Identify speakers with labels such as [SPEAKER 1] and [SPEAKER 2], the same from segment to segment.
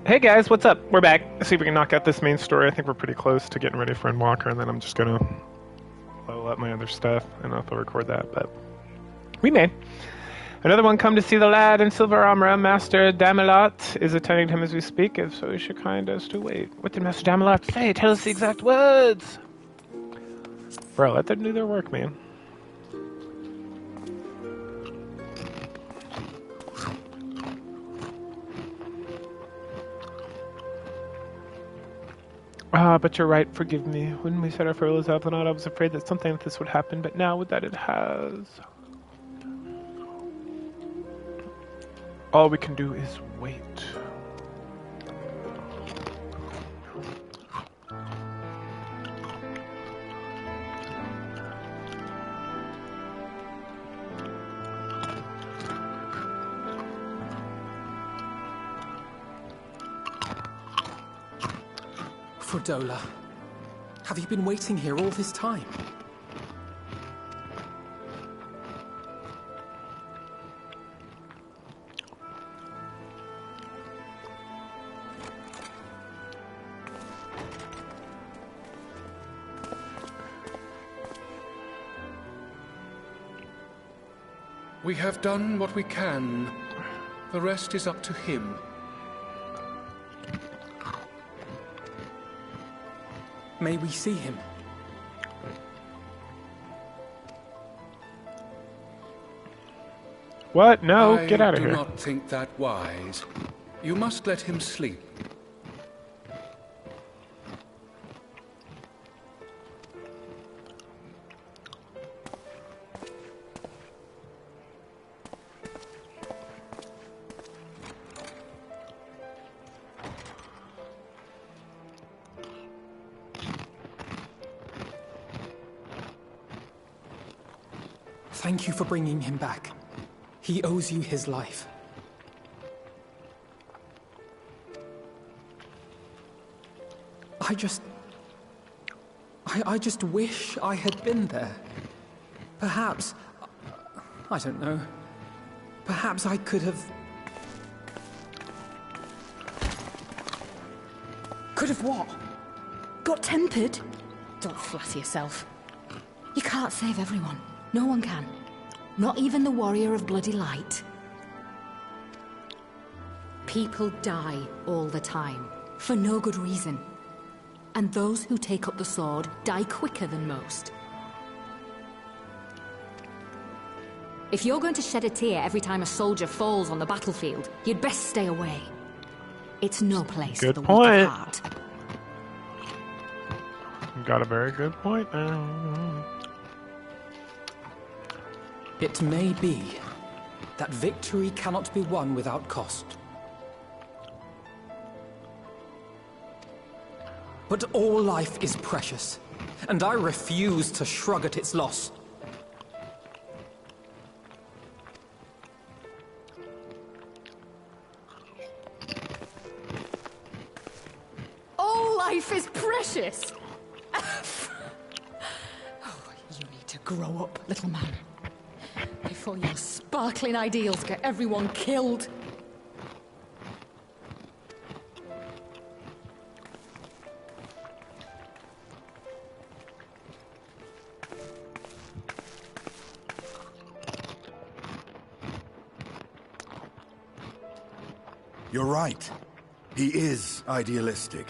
[SPEAKER 1] Hey guys, what's up? We're back. See if we can knock out this main story. I think we're pretty close to getting ready for Endwalker, and then I'm just gonna level up my other stuff and I'll record that. But we may. Another one come to see the lad in silver armor. Master Damelot is attending to him as we speak, if so is your kind as to wait. What did Master Damelot say? Tell us the exact words. Bro, let them do their work, man. But you're right, forgive me. When we set our furloughs out the night, I was afraid that something like this would happen, but now that it has... all we can do is wait.
[SPEAKER 2] Frodola, have you been waiting here all this time?
[SPEAKER 3] We have done what we can. The rest is up to him.
[SPEAKER 2] May we see him?
[SPEAKER 1] What? No, get out of here.
[SPEAKER 3] I do not think that wise. You must let him sleep.
[SPEAKER 2] Thank you for bringing him back. He owes you his life. I just wish I had been there. Perhaps, I don't know, perhaps I could have... Could have what?
[SPEAKER 4] Got tempered? Don't flatter yourself. You can't save everyone. No one can. Not even the warrior of bloody light. People die all the time, for no good reason. And those who take up the sword die quicker than most. If you're going to shed a tear every time a soldier falls on the battlefield, you'd best stay away. It's no place for the weak of heart.
[SPEAKER 1] Got a very good point now.
[SPEAKER 2] It may be that victory cannot be won without cost. But all life is precious, and I refuse to shrug at its loss.
[SPEAKER 4] All life is precious! You need to grow up, little man. Before your sparkling ideals get everyone killed.
[SPEAKER 5] You're right. He is idealistic.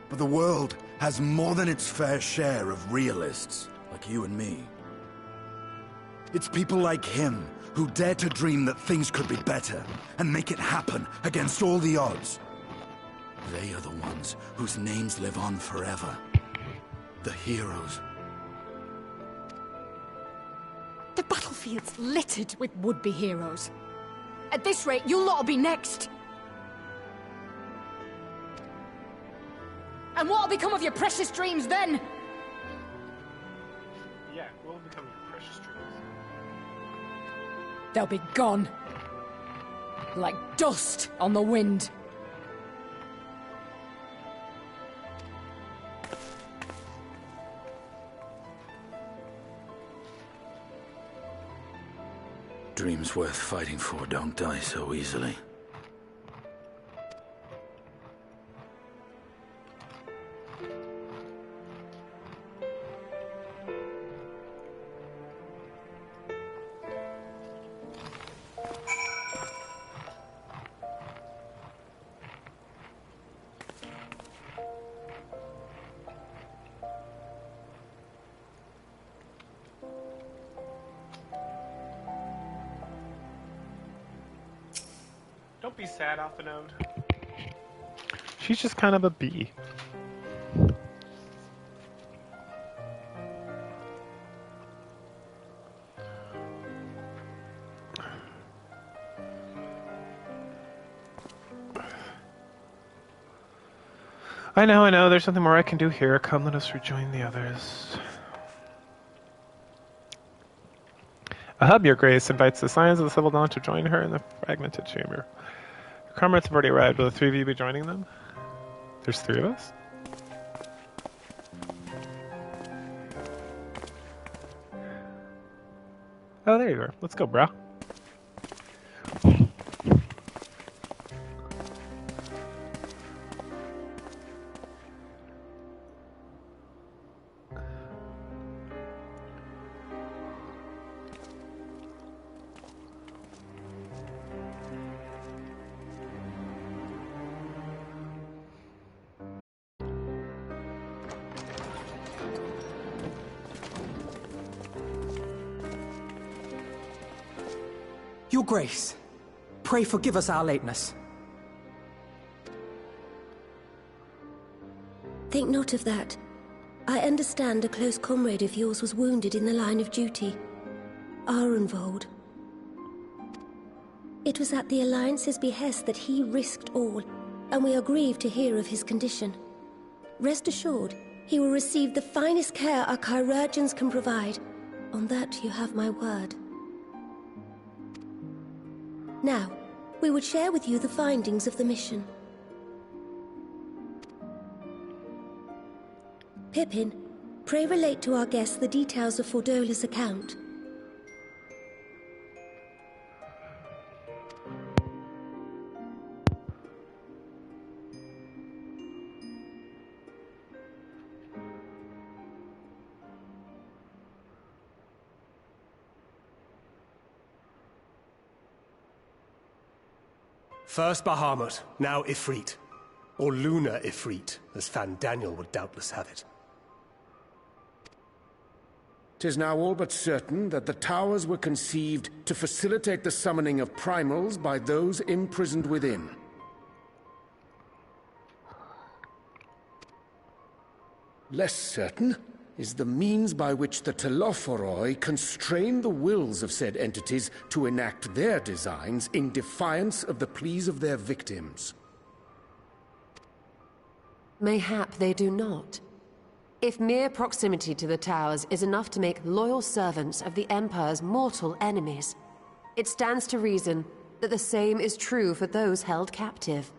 [SPEAKER 5] But the world has more than its fair share of realists, like you and me. It's people like him who dare to dream that things could be better and make it happen against all the odds. They are the ones whose names live on forever. The heroes.
[SPEAKER 4] The battlefield's littered with would-be heroes. At this rate, you'll lot'll be next. And what'll become of your precious dreams then?
[SPEAKER 1] Yeah, what will become your precious dreams?
[SPEAKER 4] They'll be gone. Like dust on the wind.
[SPEAKER 5] Dreams worth fighting for don't die so easily.
[SPEAKER 1] Don't be sad, Alphanode. She's just kind of a bee. I know, there's something more I can do here. Come, let us rejoin the others. A hub, Your Grace, invites the Scions of the Civil Dawn to join her in the fragmented chamber. Your comrades have already arrived. Will the three of you be joining them? There's three of us? Oh, there you are. Let's go, bro.
[SPEAKER 2] Your Grace, pray forgive us our lateness.
[SPEAKER 6] Think not of that. I understand a close comrade of yours was wounded in the line of duty. Arenvold. It was at the Alliance's behest that he risked all, and we are grieved to hear of his condition. Rest assured, he will receive the finest care our chirurgeons can provide. On that you have my word. Now, we would share with you the findings of the mission. Pippin, pray relate to our guests the details of Fordola's account.
[SPEAKER 7] First Bahamut, now Ifrit. Or Lunar Ifrit, as Fan Daniel would doubtless have it.
[SPEAKER 8] 'Tis now all but certain that the towers were conceived to facilitate the summoning of primals by those imprisoned within. Less certain is the means by which the Telophoroi constrain the wills of said entities to enact their designs in defiance of the pleas of their victims.
[SPEAKER 9] Mayhap they do not. If mere proximity to the towers is enough to make loyal servants of the Empire's mortal enemies, it stands to reason that the same is true for those held captive.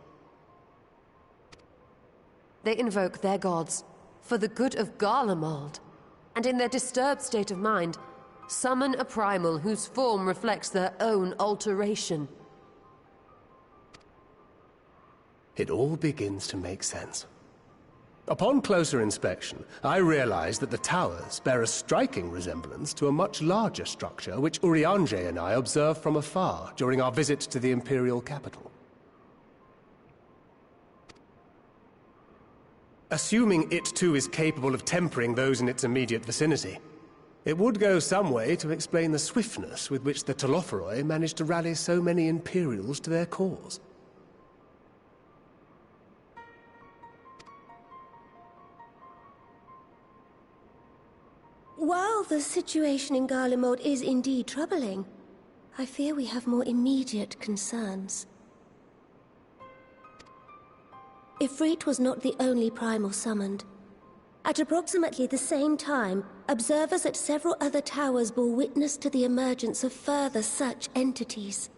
[SPEAKER 9] They invoke their gods for the good of Garlemald, and in their disturbed state of mind, summon a primal whose form reflects their own alteration.
[SPEAKER 7] It all begins to make sense. Upon closer inspection, I realized that the towers bear a striking resemblance to a much larger structure which Urianger and I observed from afar during our visit to the Imperial capital. Assuming it too is capable of tempering those in its immediate vicinity, it would go some way to explain the swiftness with which the Telophoroi managed to rally so many Imperials to their cause.
[SPEAKER 6] While the situation in Garlemald is indeed troubling, I fear we have more immediate concerns. Ifrit was not the only primal summoned. At approximately the same time, observers at several other towers bore witness to the emergence of further such entities.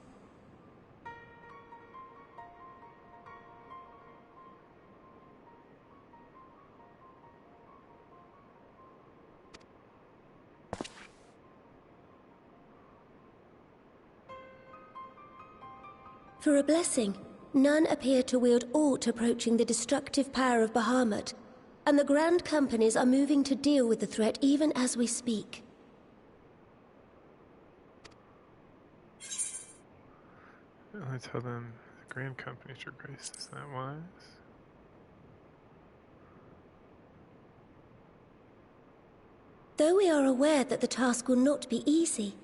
[SPEAKER 6] For a blessing, none appear to wield aught approaching the destructive power of Bahamut, and the Grand Companies are moving to deal with the threat even as we speak.
[SPEAKER 1] I tell them the Grand Company, Your Grace, is that wise?
[SPEAKER 6] Though we are aware that the task will not be easy,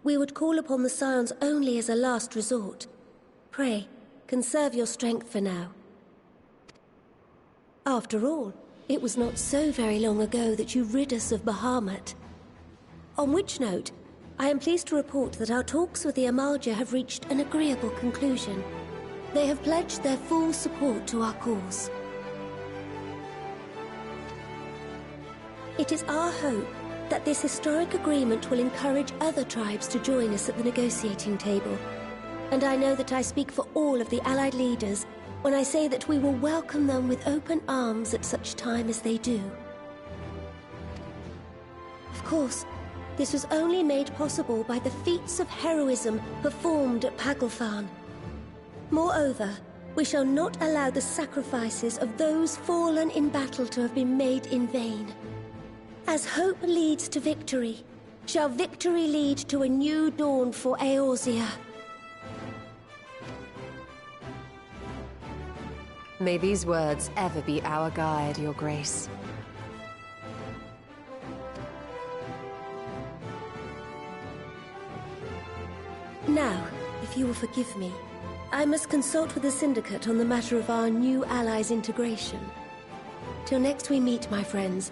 [SPEAKER 6] we would call upon the Scions only as a last resort. Pray, conserve your strength for now. After all, it was not so very long ago that you rid us of Bahamut. On which note, I am pleased to report that our talks with the Amalja have reached an agreeable conclusion. They have pledged their full support to our cause. It is our hope that this historic agreement will encourage other tribes to join us at the negotiating table. And I know that I speak for all of the Allied leaders when I say that we will welcome them with open arms at such time as they do. Of course, this was only made possible by the feats of heroism performed at Paglfan. Moreover, we shall not allow the sacrifices of those fallen in battle to have been made in vain. As hope leads to victory, shall victory lead to a new dawn for Eorzea.
[SPEAKER 9] May these words ever be our guide, Your Grace.
[SPEAKER 6] Now, if you will forgive me, I must consult with the Syndicate on the matter of our new allies' integration. Till next we meet, my friends,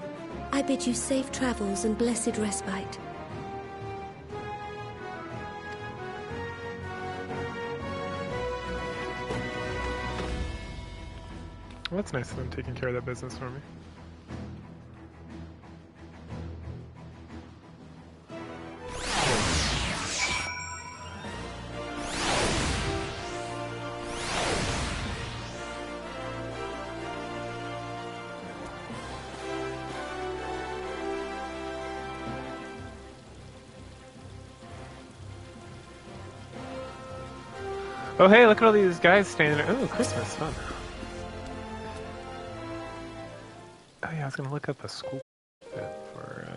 [SPEAKER 6] I bid you safe travels and blessed respite.
[SPEAKER 1] Well, that's nice of them taking care of that business for me. Oh hey, look at all these guys standing there. Oh, Christmas, fun. Oh yeah, I was gonna look up a school bit for,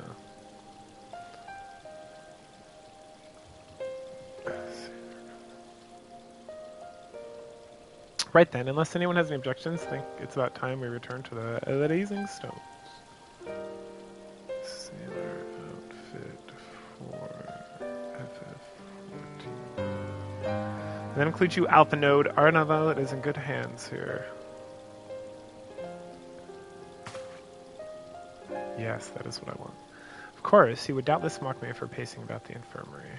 [SPEAKER 1] Right then, unless anyone has any objections, I think it's about time we return to the Blazing Stones. Sailor outfit for FF14. That includes you, Alpha Node. Arnavel is in good hands here. Yes, that is what I want. Of course, he would doubtless mock me for pacing about the infirmary.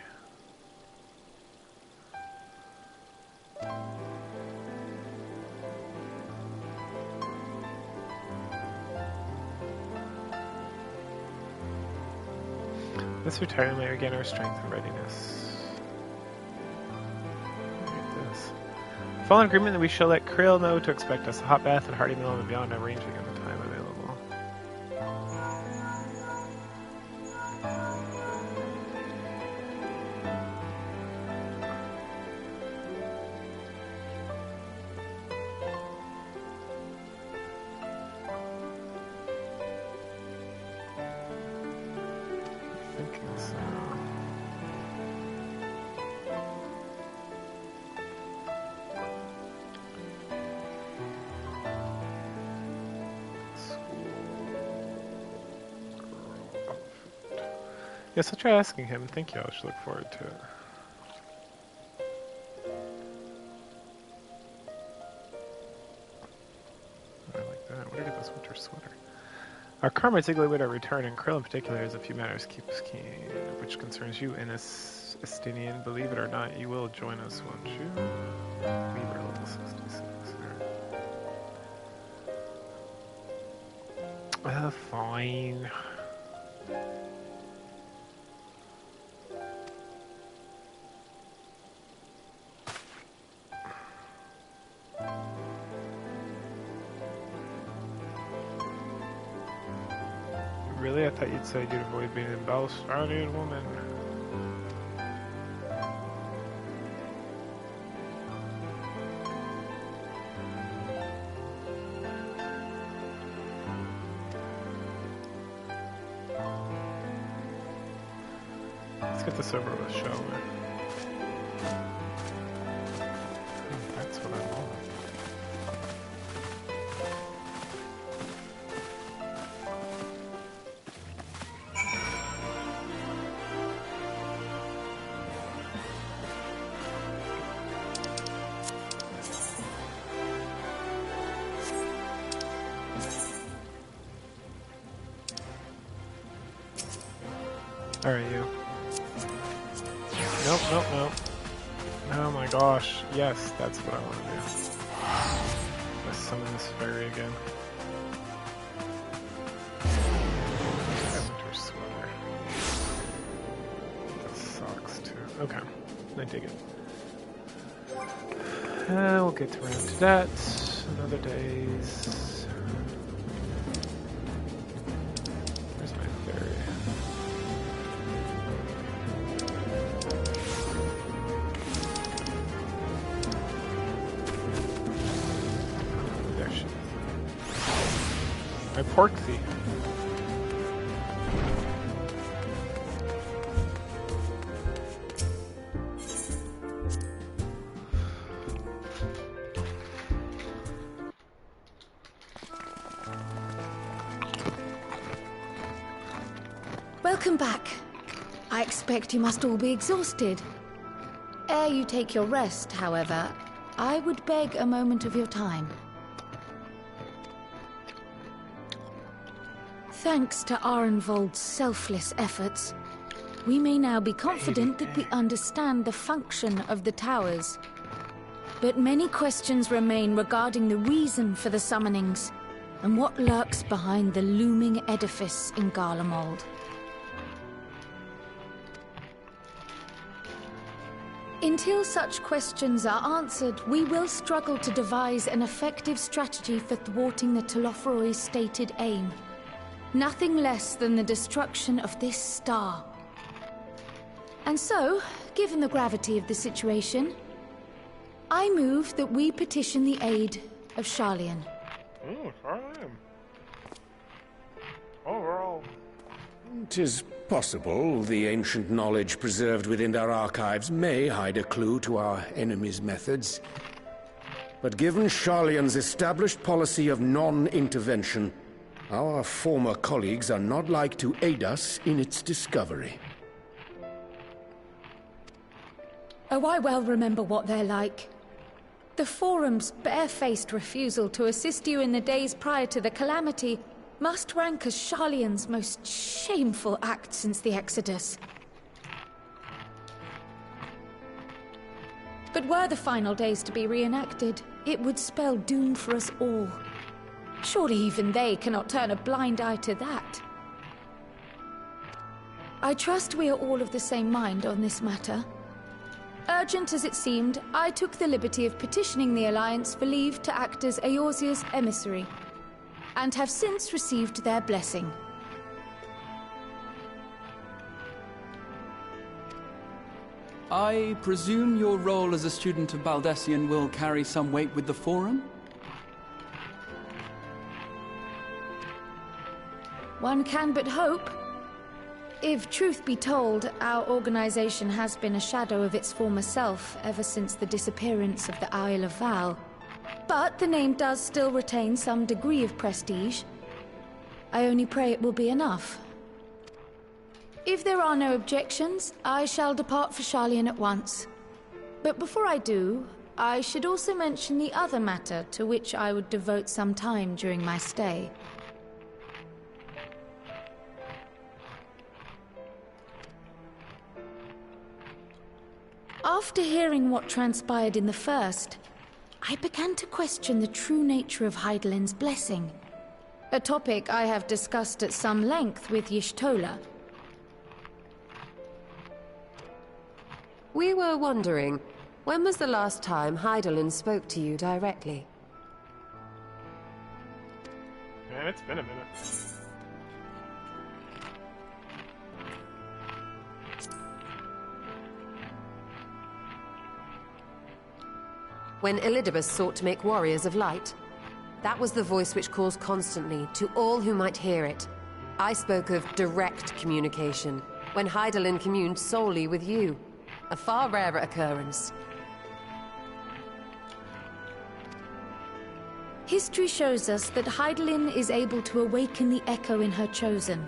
[SPEAKER 1] Let's retire and may regain our strength and readiness. Look at this. Fall in agreement that we shall let Krill know to expect us a hot bath and hearty meal and beyond arranging in the time available. Yes, I'll try asking him. Thank you. I should look forward to it. I like that. Where did I get this winter sweater? Our comrades eagerly await our return, and Krill in particular has a few matters keep us keen, which concerns you, Innis Estinian. Believe it or not, you will join us, won't you? We were level 66. Fine. Really? I thought you'd say you'd avoid being an Australian woman. Let's get this over with, shall we? That's what I want. Alright, you. Nope, nope, nope. Oh my gosh. Yes, that's what I want to do. Let's summon this fairy again. Winter sweater. That sucks too. Okay, I dig it. We'll get around to that in other days. Where's my fairy? There she is. My Porksy.
[SPEAKER 4] Welcome back. I expect you must all be exhausted. Ere you take your rest, however, I would beg a moment of your time. Thanks to Arenvold's selfless efforts, we may now be confident that we understand the function of the towers. But many questions remain regarding the reason for the summonings, and what lurks behind the looming edifice in Garlemald. Until such questions are answered, we will struggle to devise an effective strategy for thwarting the Telophoroi's stated aim. Nothing less than the destruction of this star. And so, given the gravity of the situation, I move that we petition the aid of Sharlayan.
[SPEAKER 1] Ooh, Sharlayan. Overall.
[SPEAKER 8] 'Tis possible the ancient knowledge preserved within our archives may hide a clue to our enemy's methods. But given Sharlayan's established policy of non-intervention, our former colleagues are not like to aid us in its discovery.
[SPEAKER 4] Oh, I well remember what they're like. The Forum's barefaced refusal to assist you in the days prior to the calamity must rank as Sharlayan's most shameful act since the Exodus. But were the final days to be reenacted, it would spell doom for us all. Surely even they cannot turn a blind eye to that. I trust we are all of the same mind on this matter. Urgent as it seemed, I took the liberty of petitioning the Alliance for leave to act as Eorzea's emissary, and have since received their blessing.
[SPEAKER 2] I presume your role as a student of Baldessian will carry some weight with the Forum?
[SPEAKER 4] One can but hope. If truth be told, our organization has been a shadow of its former self ever since the disappearance of the Isle of Val. But the name does still retain some degree of prestige. I only pray it will be enough. If there are no objections, I shall depart for Sharlayan at once. But before I do, I should also mention the other matter to which I would devote some time during my stay. After hearing what transpired in the first, I began to question the true nature of Hydaelyn's blessing, a topic I have discussed at some length with Y'shtola.
[SPEAKER 9] We were wondering, when was the last time Hydaelyn spoke to you directly?
[SPEAKER 1] Man, it's been a minute.
[SPEAKER 9] When Elidibus sought to make warriors of light. That was the voice which calls constantly, to all who might hear it. I spoke of direct communication, when Hydaelyn communed solely with you. A far rarer occurrence.
[SPEAKER 4] History shows us that Hydaelyn is able to awaken the echo in her chosen,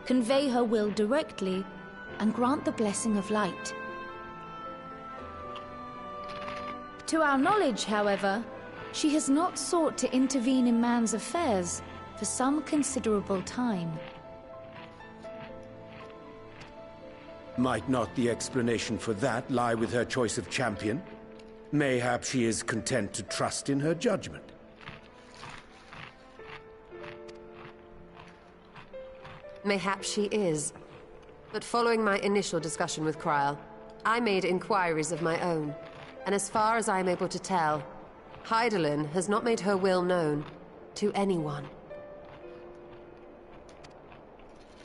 [SPEAKER 4] convey her will directly, and grant the blessing of light. To our knowledge, however, she has not sought to intervene in man's affairs for some considerable time.
[SPEAKER 8] Might not the explanation for that lie with her choice of champion? Mayhap she is content to trust in her judgment.
[SPEAKER 9] Mayhap she is. But following my initial discussion with Kryl, I made inquiries of my own. And as far as I am able to tell, Hydaelyn has not made her will known to anyone.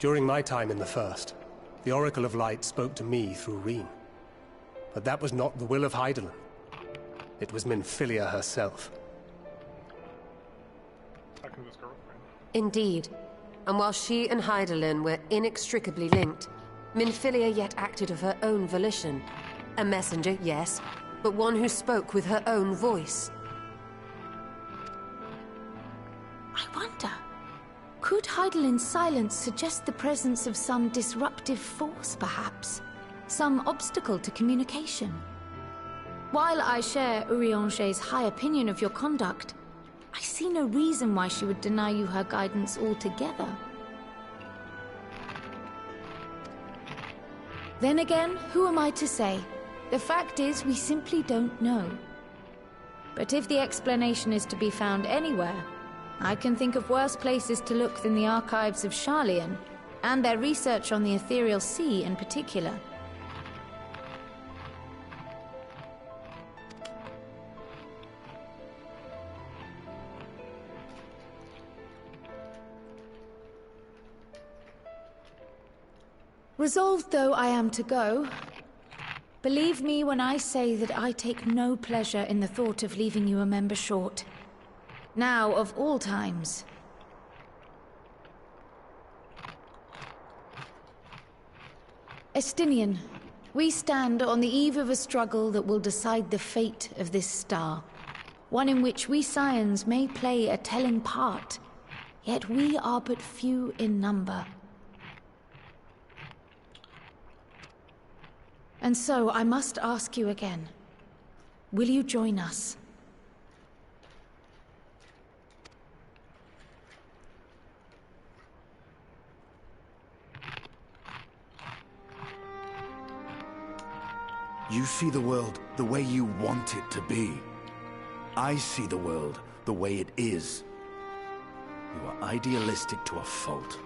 [SPEAKER 7] During my time in the First, the Oracle of Light spoke to me through Rean. But that was not the will of Hydaelyn. It was Minfilia herself.
[SPEAKER 1] Talking to his girlfriend.
[SPEAKER 9] Indeed. And while she and Hydaelyn were inextricably linked, Minfilia yet acted of her own volition. A messenger, yes, but one who spoke with her own voice.
[SPEAKER 4] I wonder, could Hydaelyn's silence suggest the presence of some disruptive force, perhaps? Some obstacle to communication? While I share Urianger's high opinion of your conduct, I see no reason why she would deny you her guidance altogether. Then again, who am I to say? The fact is, we simply don't know. But if the explanation is to be found anywhere, I can think of worse places to look than the archives of Sharlayan, and their research on the Ethereal Sea in particular. Resolved though I am to go, believe me when I say that I take no pleasure in the thought of leaving you a member short. Now, of all times. Estinian, we stand on the eve of a struggle that will decide the fate of this star. One in which we Scions may play a telling part, yet we are but few in number. And so I must ask you again, will you join us?
[SPEAKER 5] You see the world the way you want it to be. I see the world the way it is. You are idealistic to a fault.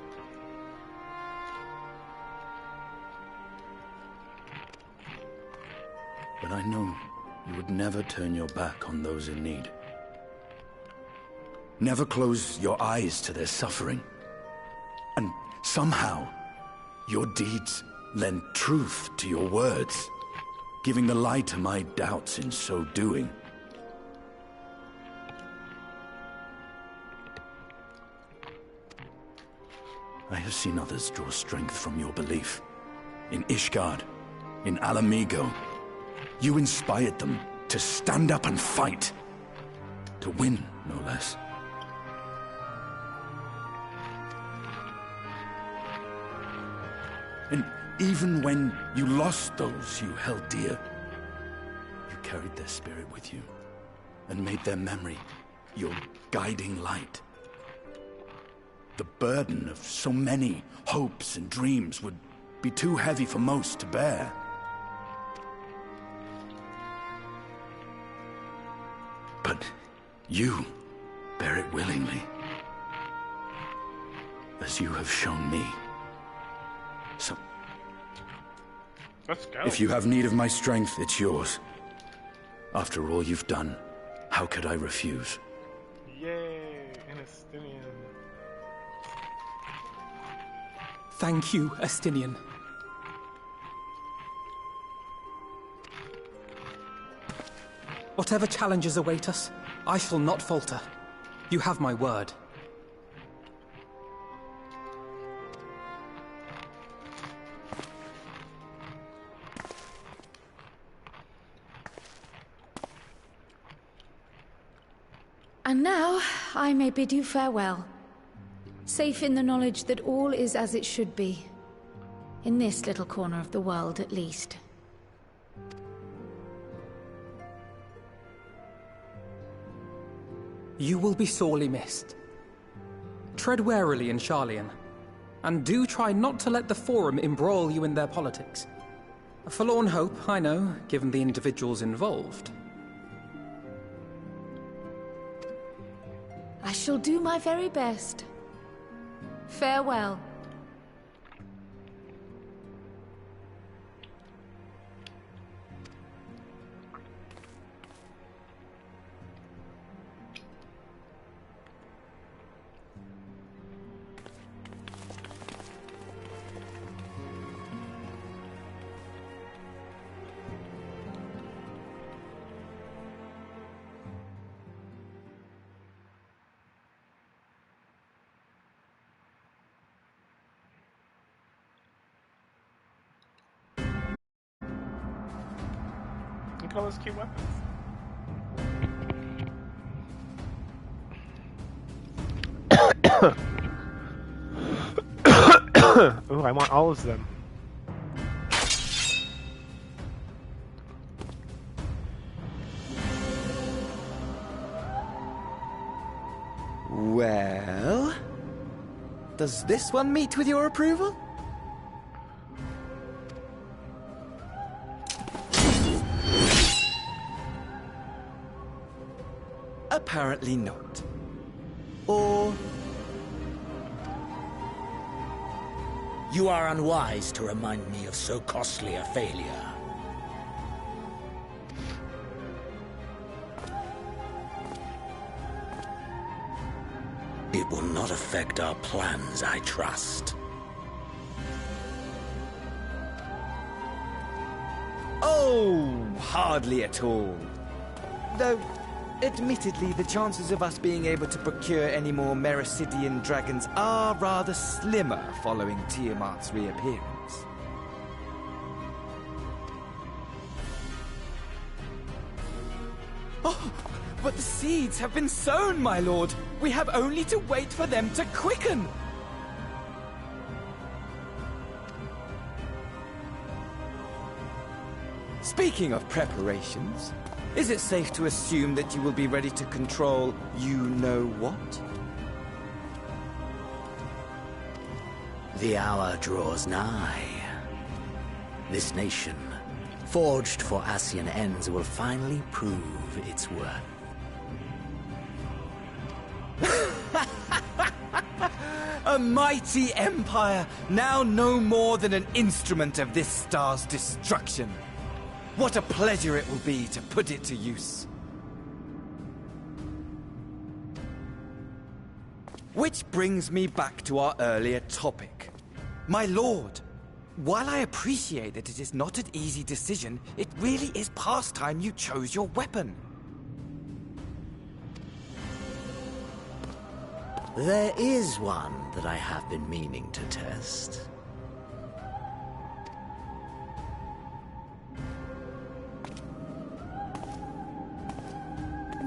[SPEAKER 5] But I know you would never turn your back on those in need. Never close your eyes to their suffering. And somehow, your deeds lend truth to your words, giving the lie to my doubts in so doing. I have seen others draw strength from your belief. In Ishgard, in Alamigo. You inspired them to stand up and fight. To win, no less. And even when you lost those you held dear, you carried their spirit with you and made their memory your guiding light. The burden of so many hopes and dreams would be too heavy for most to bear. But you bear it willingly, as you have shown me. So,
[SPEAKER 1] let's go.
[SPEAKER 5] If you have need of my strength, it's yours. After all you've done, how could I refuse?
[SPEAKER 1] Yay, an Estinian.
[SPEAKER 2] Thank you, Estinian. Whatever challenges await us, I shall not falter. You have my word.
[SPEAKER 4] And now, I may bid you farewell. Safe in the knowledge that all is as it should be. In this little corner of the world, at least.
[SPEAKER 2] You will be sorely missed. Tread warily in Sharlayan, and do try not to let the Forum embroil you in their politics. A forlorn hope, I know, given the individuals involved.
[SPEAKER 4] I shall do my very best. Farewell.
[SPEAKER 1] Look at all those cute weapons. Ooh, I want all of them.
[SPEAKER 10] Well, does this one meet with your approval? Apparently not. Or...
[SPEAKER 11] You are unwise to remind me of so costly a failure. It will not affect our plans, I trust.
[SPEAKER 10] Oh, hardly at all. Though, admittedly, the chances of us being able to procure any more Mericidian dragons are rather slimmer following Tiamat's reappearance. Oh, but the seeds have been sown, my lord. We have only to wait for them to quicken. Speaking of preparations, is it safe to assume that you will be ready to control you-know-what?
[SPEAKER 11] The hour draws nigh. This nation, forged for Ascian ends, will finally prove its worth.
[SPEAKER 10] A mighty empire, now no more than an instrument of this star's destruction. What a pleasure it will be to put it to use. Which brings me back to our earlier topic. My lord, while I appreciate that it is not an easy decision, it really is past time you chose your weapon.
[SPEAKER 11] There is one that I have been meaning to test.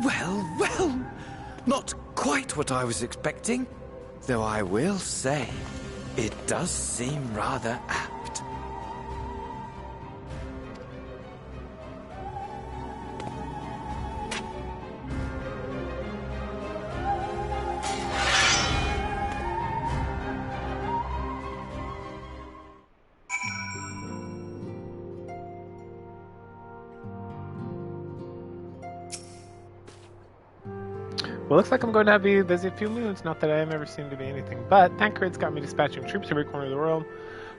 [SPEAKER 10] Well, well, not quite what I was expecting, though I will say, it does seem rather apt.
[SPEAKER 1] Well, looks like I'm going to have a busy few moons. Not that I ever seem to be anything but. Tancred's got me dispatching troops every corner of the world.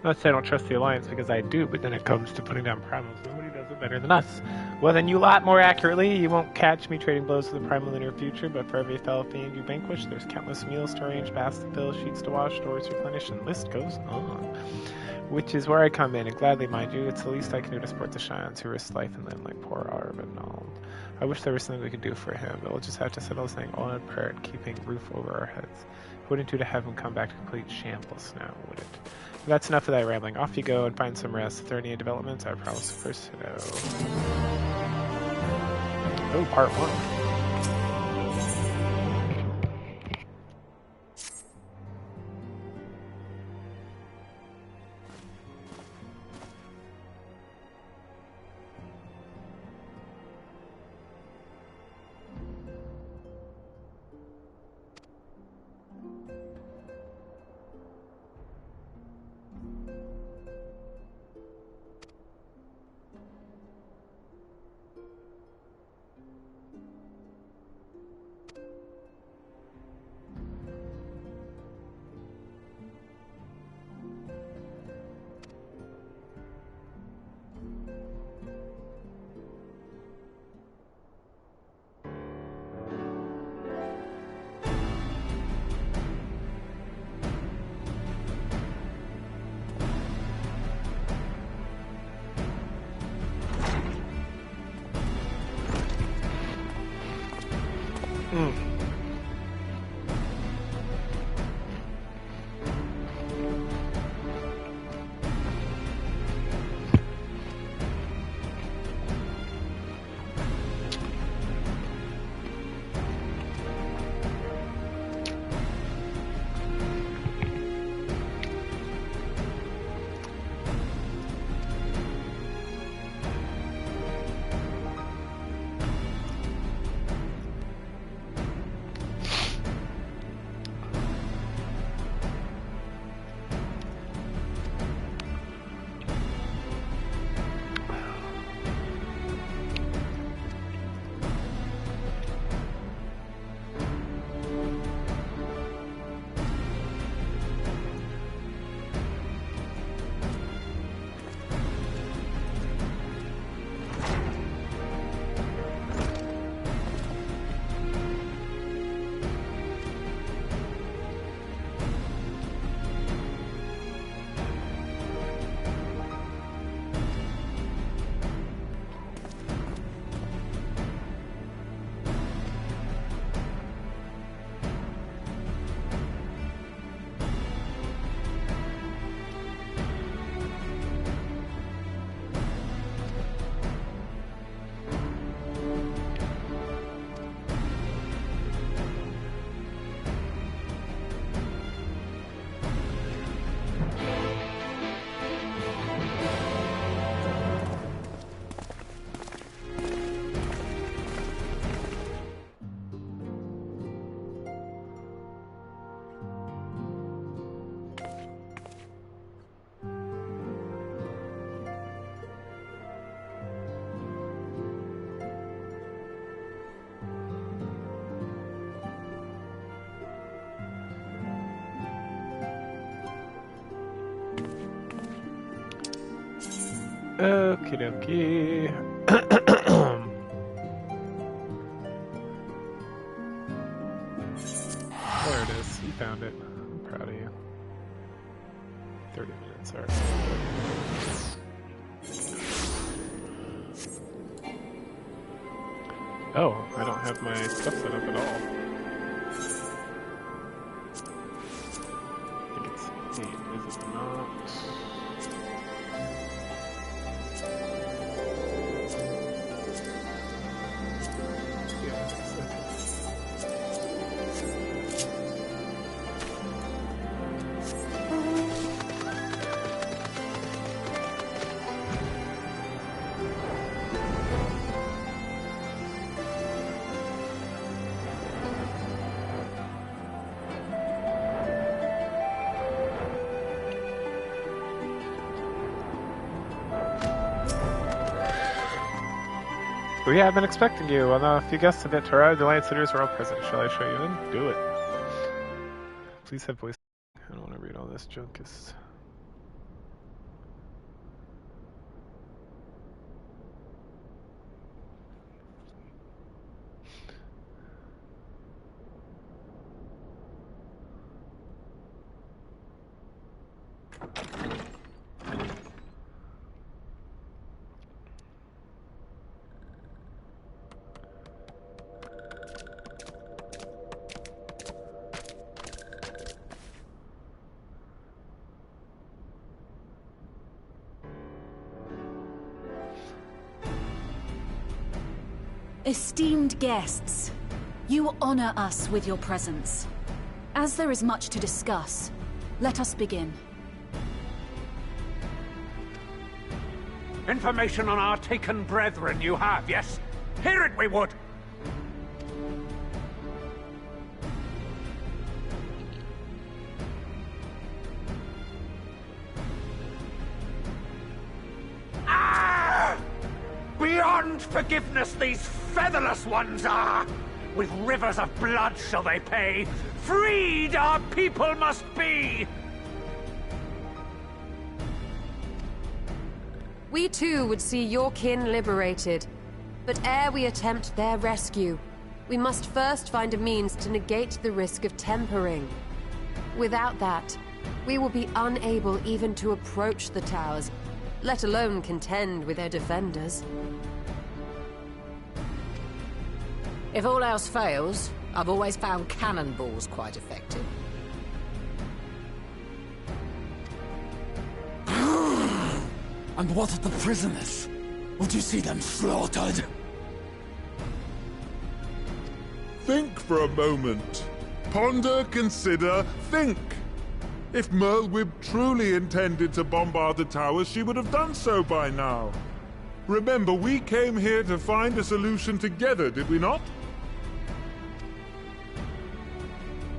[SPEAKER 1] Not to say I don't trust the Alliance, because I do, but then it comes to putting down primals. Nobody does it better than us. Well, then you lot more accurately. You won't catch me trading blows with the primal in the near future, but for every fell fiend you vanquish, there's countless meals to arrange, baths to fill, sheets to wash, stores to replenish, and the list goes on. Which is where I come in, and gladly, mind you, it's the least I can do to support the Scions who risk life and limb like poor Arvinald. I wish there was something we could do for him, but we'll just have to settle this thing all in prayer and keeping roof over our heads. It wouldn't do to have him come back to complete shambles now, would it? But that's enough of that rambling. Off you go and find some rest. If there are any developments, I promise first to know. Oh, part 1. Okie dokie. There it is. You found it. I'm proud of you. 30 minutes, alright. Oh, I don't have my stuff set up at all. I think it's 8, is it not? We have been expecting you. Although a few guests have yet to arrive, the Lion Sitters are all present. Shall I show you in? Do it. Please have voice. I don't want to read all this junk.
[SPEAKER 12] Esteemed guests, you honor us with your presence. As there is much to discuss, let us begin.
[SPEAKER 13] Information on our taken brethren you have, yes? Hear it we would! Beyond forgiveness these featherless ones are! With rivers of blood shall they pay! Freed our people must be!
[SPEAKER 9] We too would see your kin liberated. But ere we attempt their rescue, we must first find a means to negate the risk of tempering. Without that, we will be unable even to approach the towers, let alone contend with their defenders.
[SPEAKER 14] If all else fails,
[SPEAKER 11] I've always found cannonballs quite effective.
[SPEAKER 14] And what of the prisoners? Would you see them slaughtered?
[SPEAKER 15] Think for a moment. Ponder, consider, think. If Merlwyb truly intended to bombard the towers, she would have done so by now. Remember, we came here to find a solution together, did we not?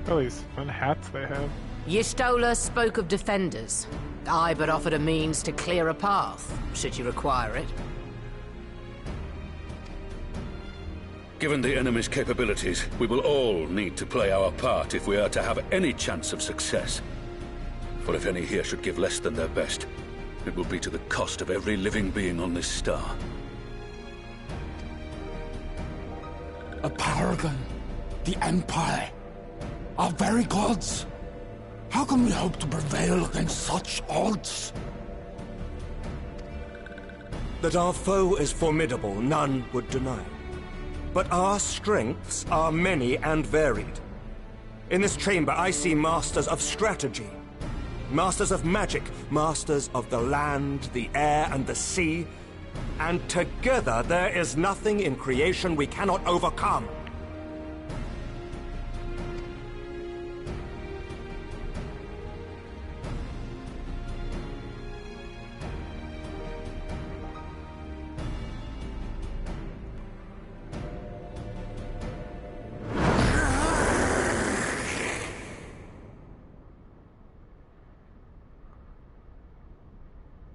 [SPEAKER 1] Oh, these fun hats they have.
[SPEAKER 11] Y'shtola spoke of defenders. I but offered a means to clear a path, should you require it.
[SPEAKER 3] Given the enemy's capabilities, we will all need to play our part if we are to have any chance of success. For if any here should give less than their best, it will be to the cost of every living being on this star.
[SPEAKER 14] A paragon, the Empire, our very gods. How can we hope to prevail against such odds?
[SPEAKER 16] That our foe is formidable, none would deny. But our strengths are many and varied. In this chamber, I see masters of strategy, masters of magic, masters of the land, the air, and the sea. And together, there is nothing in creation we cannot overcome.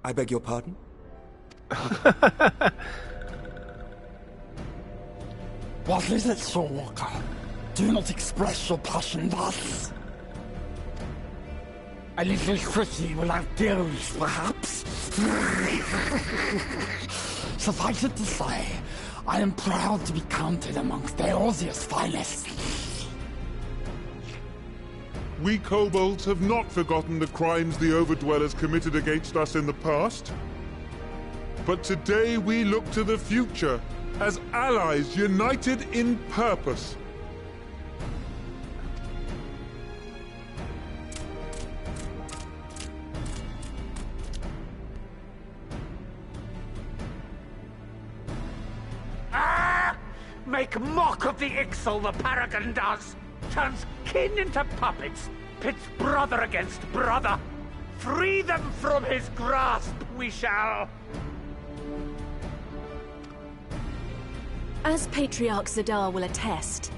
[SPEAKER 16] I beg your pardon?
[SPEAKER 14] What is it, Soulwalker? Do not express your passion thus. A little pretty will outdo us, perhaps. Suffice it to say, I am proud to be counted amongst Eorzea's finest.
[SPEAKER 15] We kobolds have not forgotten the crimes the Overdwellers committed against us in the past. But today we look to the future, as allies united in purpose.
[SPEAKER 13] Make mock of the Ixal, the Paragon does! Turns kin into puppets, pits brother against brother. Free them from his grasp, we shall!
[SPEAKER 12] As Patriarch Zadar will attest,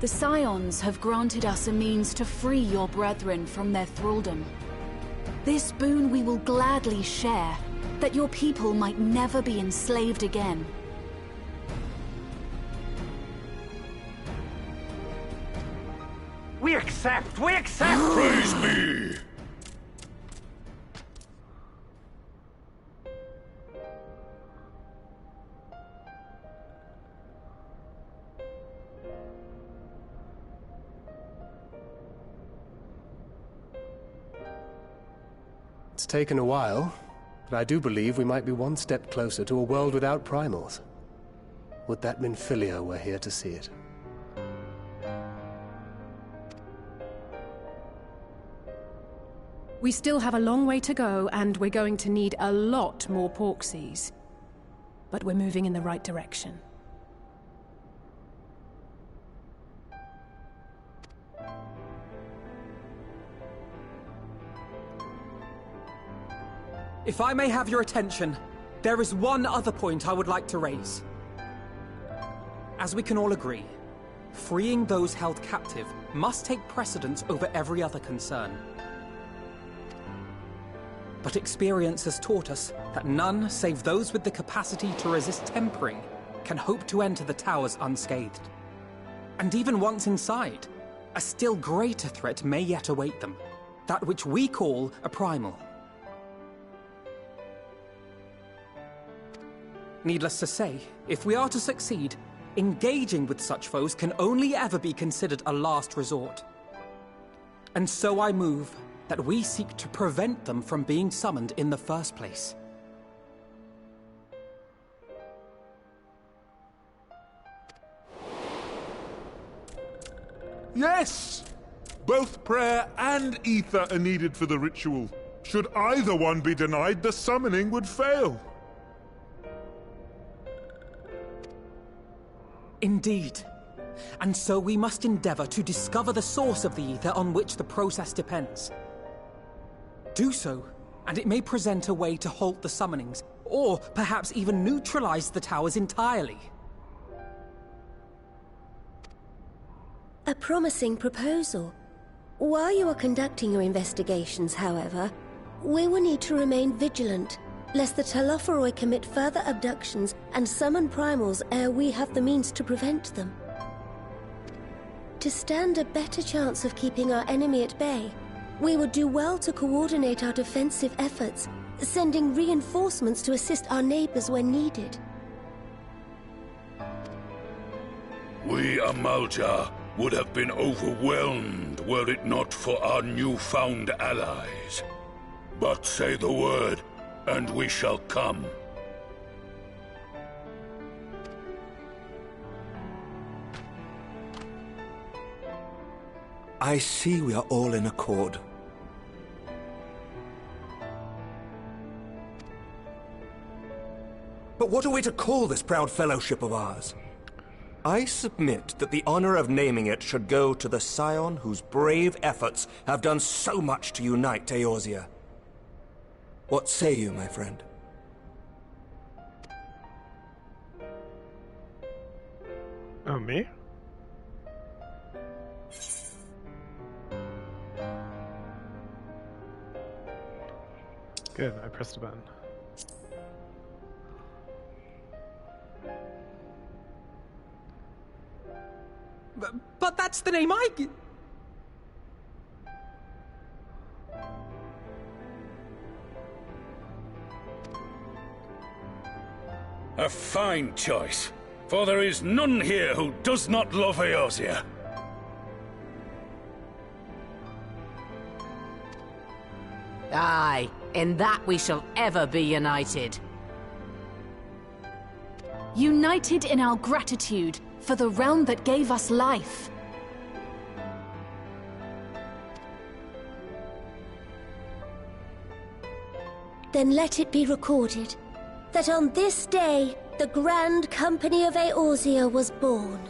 [SPEAKER 12] the Scions have granted us a means to free your brethren from their thraldom. This boon we will gladly share, that your people might never be enslaved again.
[SPEAKER 13] We accept! We accept!
[SPEAKER 3] Praise me!
[SPEAKER 7] It's taken a while, but I do believe we might be one step closer to a world without primals. Would that Minfilia were here to see it.
[SPEAKER 17] We still have a long way to go, and we're going to need a lot more Porksies. But we're moving in the right direction.
[SPEAKER 2] If I may have your attention, there is one other point I would like to raise. As we can all agree, freeing those held captive must take precedence over every other concern. But experience has taught us that none save those with the capacity to resist tempering can hope to enter the towers unscathed. And even once inside, a still greater threat may yet await them, that which we call a primal. Needless to say, if we are to succeed, engaging with such foes can only ever be considered a last resort. And so I move that we seek to prevent them from being summoned in the first place.
[SPEAKER 15] Yes! Both prayer and ether are needed for the ritual. Should either one be denied, the summoning would fail.
[SPEAKER 2] Indeed. And so we must endeavor to discover the source of the ether on which the process depends. Do so, and it may present a way to halt the summonings, or perhaps even neutralize the towers entirely.
[SPEAKER 6] A promising proposal. While you are conducting your investigations, however, we will need to remain vigilant, lest the Telophoroi commit further abductions and summon primals ere we have the means to prevent them. To stand a better chance of keeping our enemy at bay, we would do well to coordinate our defensive efforts, sending reinforcements to assist our neighbors when needed.
[SPEAKER 3] We, Amalja, would have been overwhelmed were it not for our newfound allies. But say the word, and we shall come.
[SPEAKER 16] I see we are all in accord. But what are we to call this proud fellowship of ours? I submit that the honor of naming it should go to the scion whose brave efforts have done so much to unite Eorzea. What say you, my friend?
[SPEAKER 1] Oh, me? Good, I pressed a button.
[SPEAKER 2] But that's the name I...
[SPEAKER 3] A fine choice, for there is none here who does not love Eorzea.
[SPEAKER 18] Aye, in that we shall ever be united.
[SPEAKER 12] United in our gratitude for the realm that gave us life.
[SPEAKER 6] Then let it be recorded that on this day, the Grand Company of Eorzea was born.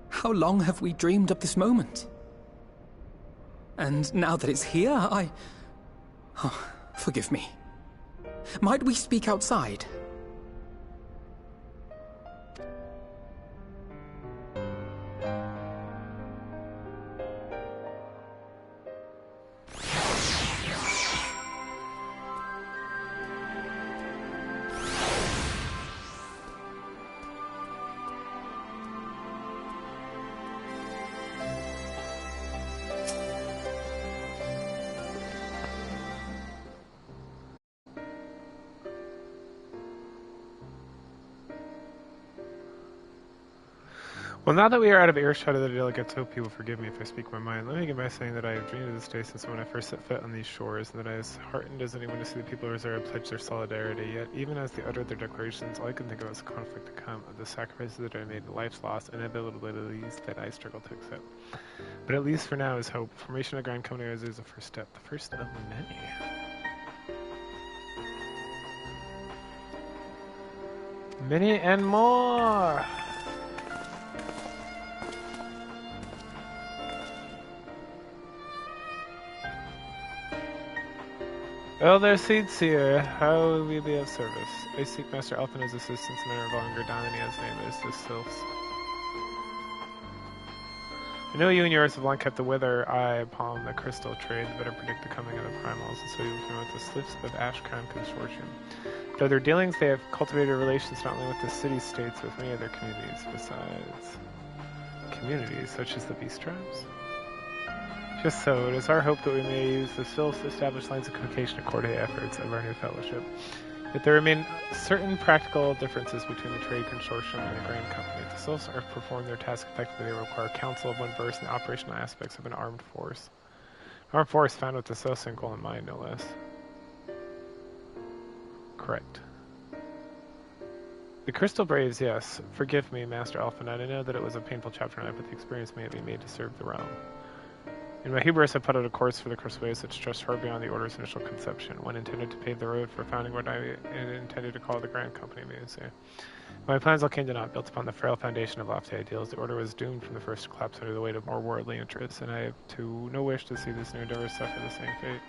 [SPEAKER 2] How long have we dreamed of this moment? And now that it's here, Oh, forgive me. Might we speak outside?
[SPEAKER 1] Well, now that we are out of earshot of the delegates, hope people forgive me if I speak my mind. Let me begin by saying that I have dreamed of this day since when I first set foot on these shores, and that I was heartened as anyone to see the people of Eorzea pledge their solidarity. Yet, even as they uttered their declarations, all I could think of was the conflict to come, of the sacrifices that I made, the life's loss, and inevitabilities that I struggled to accept. But at least for now is hope. Formation of the Grand Company is the first step, the first of many. Many and more! Elder Seedseer, how will we be of service? I seek Master Alpina's assistance in a revolving down and he has named as the Sylphs. I know you and yours have long kept the wither eye upon the crystal trade to better predict the coming of the primals, and so you will promote the Slips of Ashcrown Consortium. Through their dealings, they have cultivated relations not only with the city-states, but with many other communities, besides communities such as the Beast Tribes. Just so, it is our hope that we may use the Sylphs to establish lines of communication according to the efforts of our new fellowship. Yet there remain certain practical differences between the Trade Consortium and the Grand Company. If the Souls are to perform their task effectively, they require counsel of one versed in the operational aspects of an armed force. An armed force found with the Soulsing goal in mind, no less. Correct. The Crystal Braves, yes. Forgive me, Master Alphanite. I know that it was a painful chapter tonight, but the experience may be made to serve the realm. In my hubris, I put out a course for the Crystal Braves that stretched far beyond the Order's initial conception. One intended to pave the road for founding what I intended to call the Grand Company of Eorzea. My plans all came to naught, built upon the frail foundation of lofty ideals. The Order was doomed from the first to collapse under the weight of more worldly interests, and I have no wish to see this new endeavor suffer the same fate.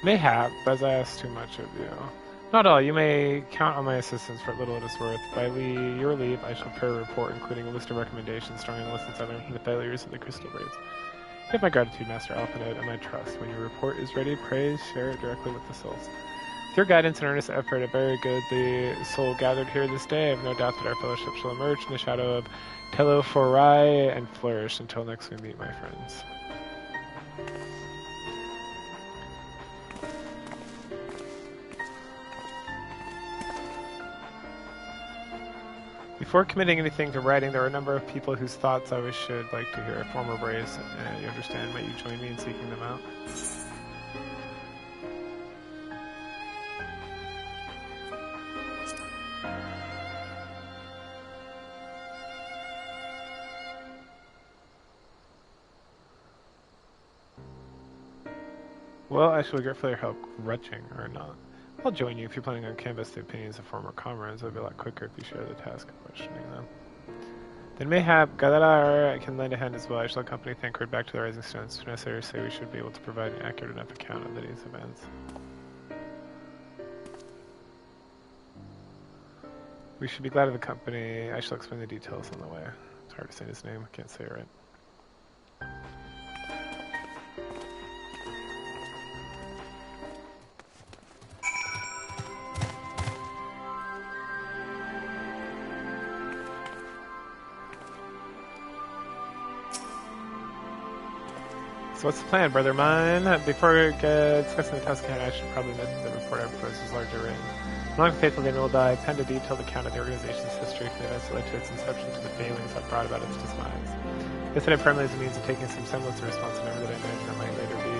[SPEAKER 1] Mayhap, as I ask too much of you. Not all. You may count on my assistance for little it is worth. By your leave, I shall prepare a report, including a list of recommendations drawing on the lessons I learned from the failures of the Crystal Braves. You have my gratitude, Master Alphanode, and my trust. When your report is ready, pray share it directly with the souls. With your guidance and earnest effort, a very good the soul gathered here this day. I have no doubt that our fellowship shall emerge in the shadow of Telophori and flourish until next we meet, my friends. Before committing anything to writing, there are a number of people whose thoughts I should like to hear. Former Braves, you understand? Might you join me in seeking them out? Well, I shall regretfully your help, grudging or not. I'll join you if you're planning on canvass the opinions of former comrades. It'll be a lot quicker if you share the task of questioning them. Then mayhap Gadalar can lend a hand as well. I shall accompany Thancred back to the Rising Stones. It's necessary to say we should be able to provide an accurate enough account of the day's events. We should be glad of the company. I shall explain the details on the way. It's hard to say his name. I can't say it right. So what's the plan, brother mine? Before discussing the task at hand, I should probably note that the report I proposed is largely written. Long faithful Daniel will die, penned a detailed account of the organization's history from the events that led to its inception to the failings that brought about its demise. This had primarily as a means of taking some semblance of responsibility that I imagine that might later be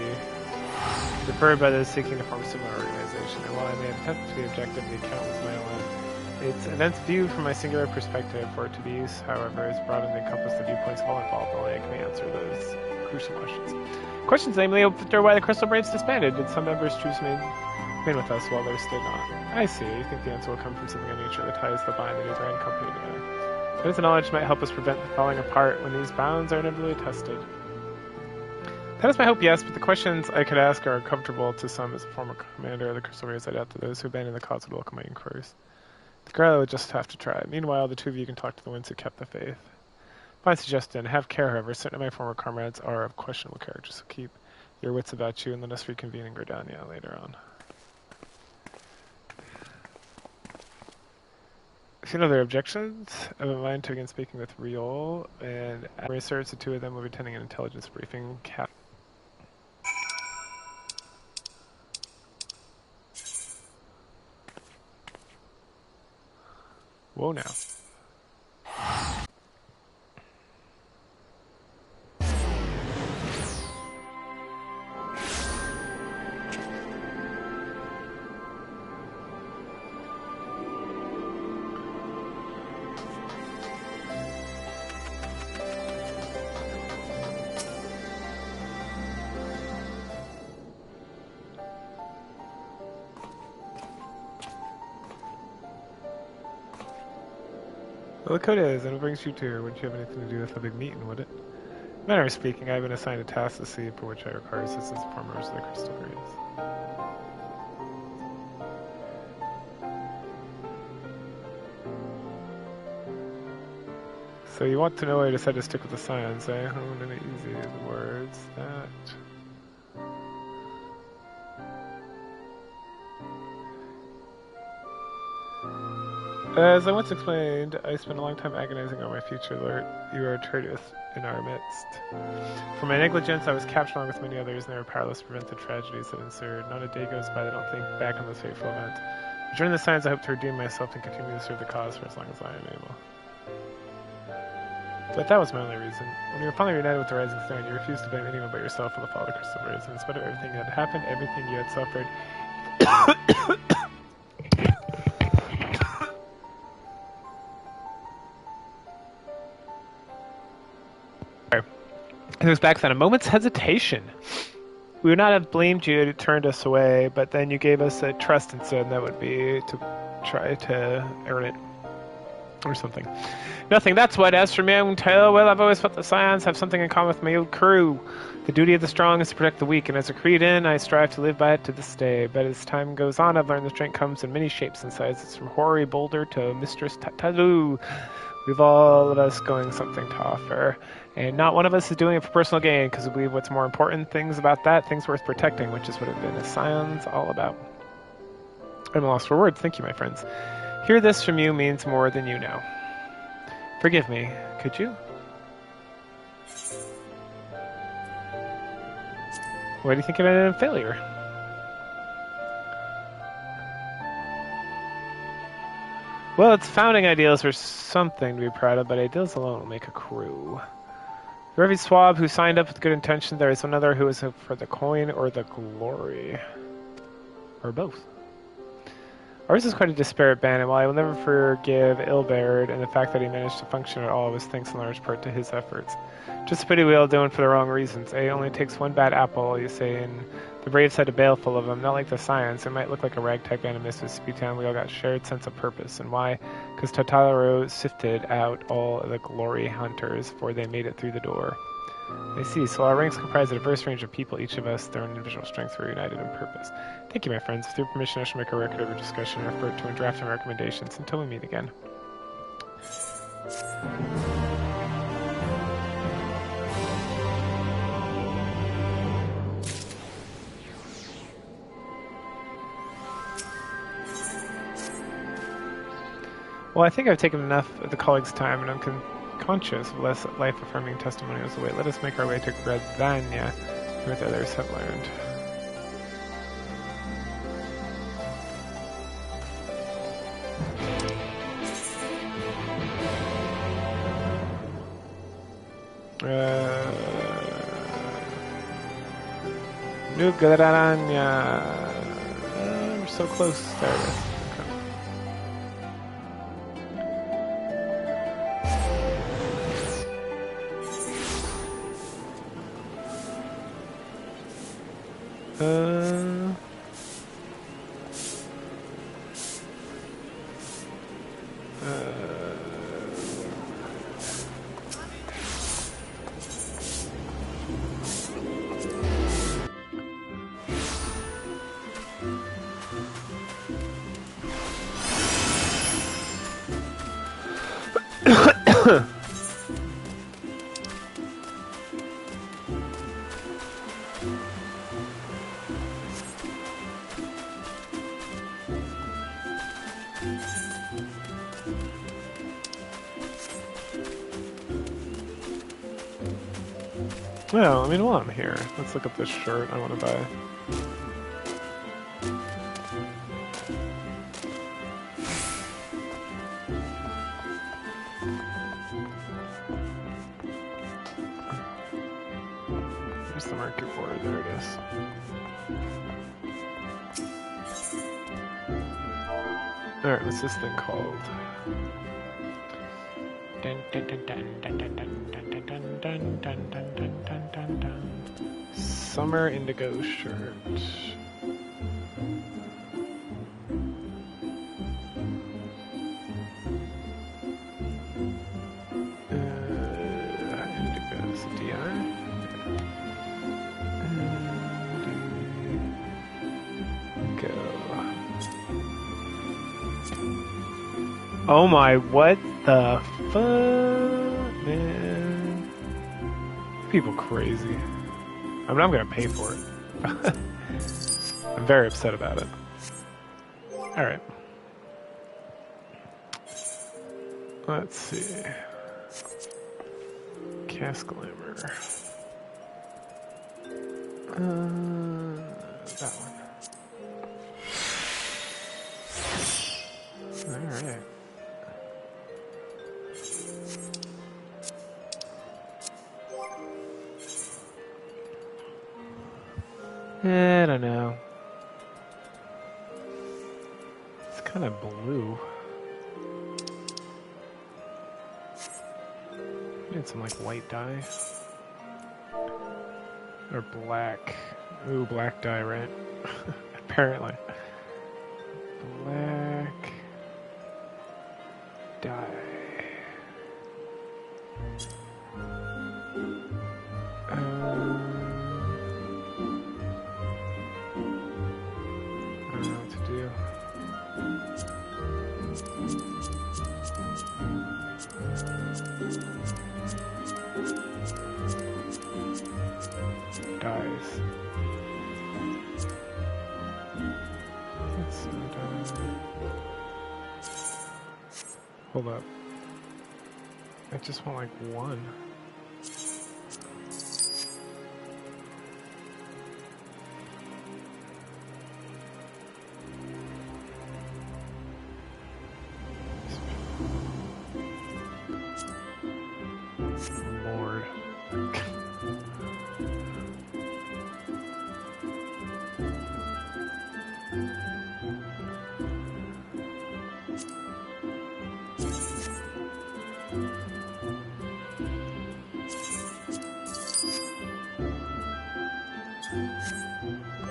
[SPEAKER 1] deferred by those seeking to form a similar organization. And while I may have attempted to be objective, the account was my own. Its events viewed from my singular perspective. For it to be used, however, is broadened to encompass the viewpoints of all involved. Only I can answer those crucial questions. Questions namely why the Crystal Braves disbanded. Did some members choose to remain with us while others did not? I see. You think the answer will come from something in nature that ties the bind the new Grand Company together. This knowledge might help us prevent the falling apart when these bounds are inevitably tested. That is my hope, yes, but the questions I could ask are uncomfortable to some as a former commander of the Crystal Braves. I doubt that those who abandoned the cause would welcome my inquiries. The girl would just have to try. Meanwhile, the two of you can talk to the ones who kept the faith. Fine suggestion. Have care, however. Certain of my former comrades are of questionable character, so keep your wits about you and let us reconvene in Gridania later on. If you know their objections, I have in mind to begin speaking with Riol and research. The two of them will be attending an intelligence briefing. Whoa now. Well, the code is, and it brings you to here. Wouldn't you have anything to do with the big meeting, would it? Manner of speaking, I have been assigned a task to see for which I require assistance from members of the Crystal Braves. So you want to know why I decided to stick with the science, eh? Honed and easy, the words that... As I once explained, I spent a long time agonizing on my future, Lord. You are a traitor in our midst. For my negligence, I was captured along with many others, and they were powerless to prevent the tragedies that ensued. Not a day goes by that I don't think back on this fateful event. Joining the Scions, I hope to redeem myself and continue to serve the cause for as long as I am able. But that was my only reason. When you were finally reunited with the Rising Stone, you refused to blame anyone but yourself for the fall of the Crystal Rays. And in spite of everything that had happened, everything you had suffered... It was back without a moment's hesitation. We would not have blamed you to turned us away, but then you gave us a trust instead, and that would be to try to earn it. Or something. Nothing, that's what. As for me, well, I've always felt the Scions have something in common with my old crew. The duty of the strong is to protect the weak, and as a Cretan, I strive to live by it to this day. But as time goes on, I've learned the strength comes in many shapes and sizes, from hoary boulder to Mistress Tatalu. We've all of us going something to offer. And not one of us is doing it for personal gain, because we believe what's more important, things about that, things worth protecting, which is what it's been a Scions all about. I'm lost for words. Thank you, my friends. Hear this from you means more than you know. Forgive me, could you? Why do you think it ended in failure? Well, its founding ideals were something to be proud of, but ideals alone will make a crew. For every swab who signed up with good intention, there is another who is for the coin or the glory. Or both. Ours is quite a disparate band, and while I will never forgive Ilberd and the fact that he managed to function at all was thanks in large part to his efforts. Just a pity we all doing for the wrong reasons. It only takes one bad apple, you say, and the Braves had a bale full of them. Not like the Scions. It might look like a ragtag band of misfits to Town. We all got shared sense of purpose. And why? Because Totaro sifted out all the glory hunters before they made it through the door. I see. So our ranks comprise a diverse range of people, each of us, their own individual strengths were united in purpose. Thank you, my friends. With your permission, I shall make a record of our discussion and refer to and draft and recommendations until we meet again. Well, I think I've taken enough of the colleagues' time, and I'm conscious of less life-affirming testimonials away. Let us make our way to Gradvania, where the others have learned. New Gradvania. We're so close. There it is. Well, I mean, while I'm here, let's look up this shirt I want to buy. Where's the market for it? There it is. Alright, what's this thing called? Dun, dun, dun, dun, dun, dun, dun, dun, dun, dun, dun, dun, dun, dun, dun, dun. Summer indigo shirt. Indigo is a DR. Indigo. Oh my, what the fuck, man? People crazy. I mean, I'm gonna pay for it. I'm very upset about it. Alright. Let's see. Cast Glamour. That one. Alright. I don't know. It's kind of blue. Need some like white dye. Or black. Ooh, black dye, right? Apparently. Black dye. I don't know what to do. Dyes. That's not hold up. I just want like one. Lord.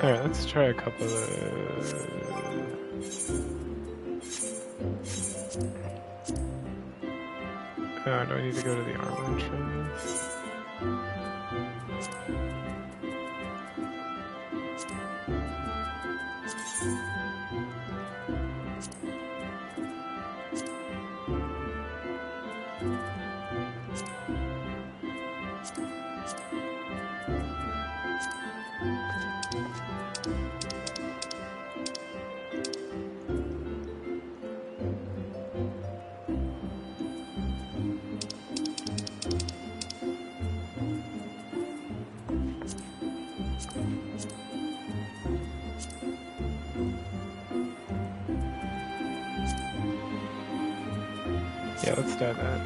[SPEAKER 1] Alright, let's try a couple of do I need to go to the armor entrance? Yeah, let's do that.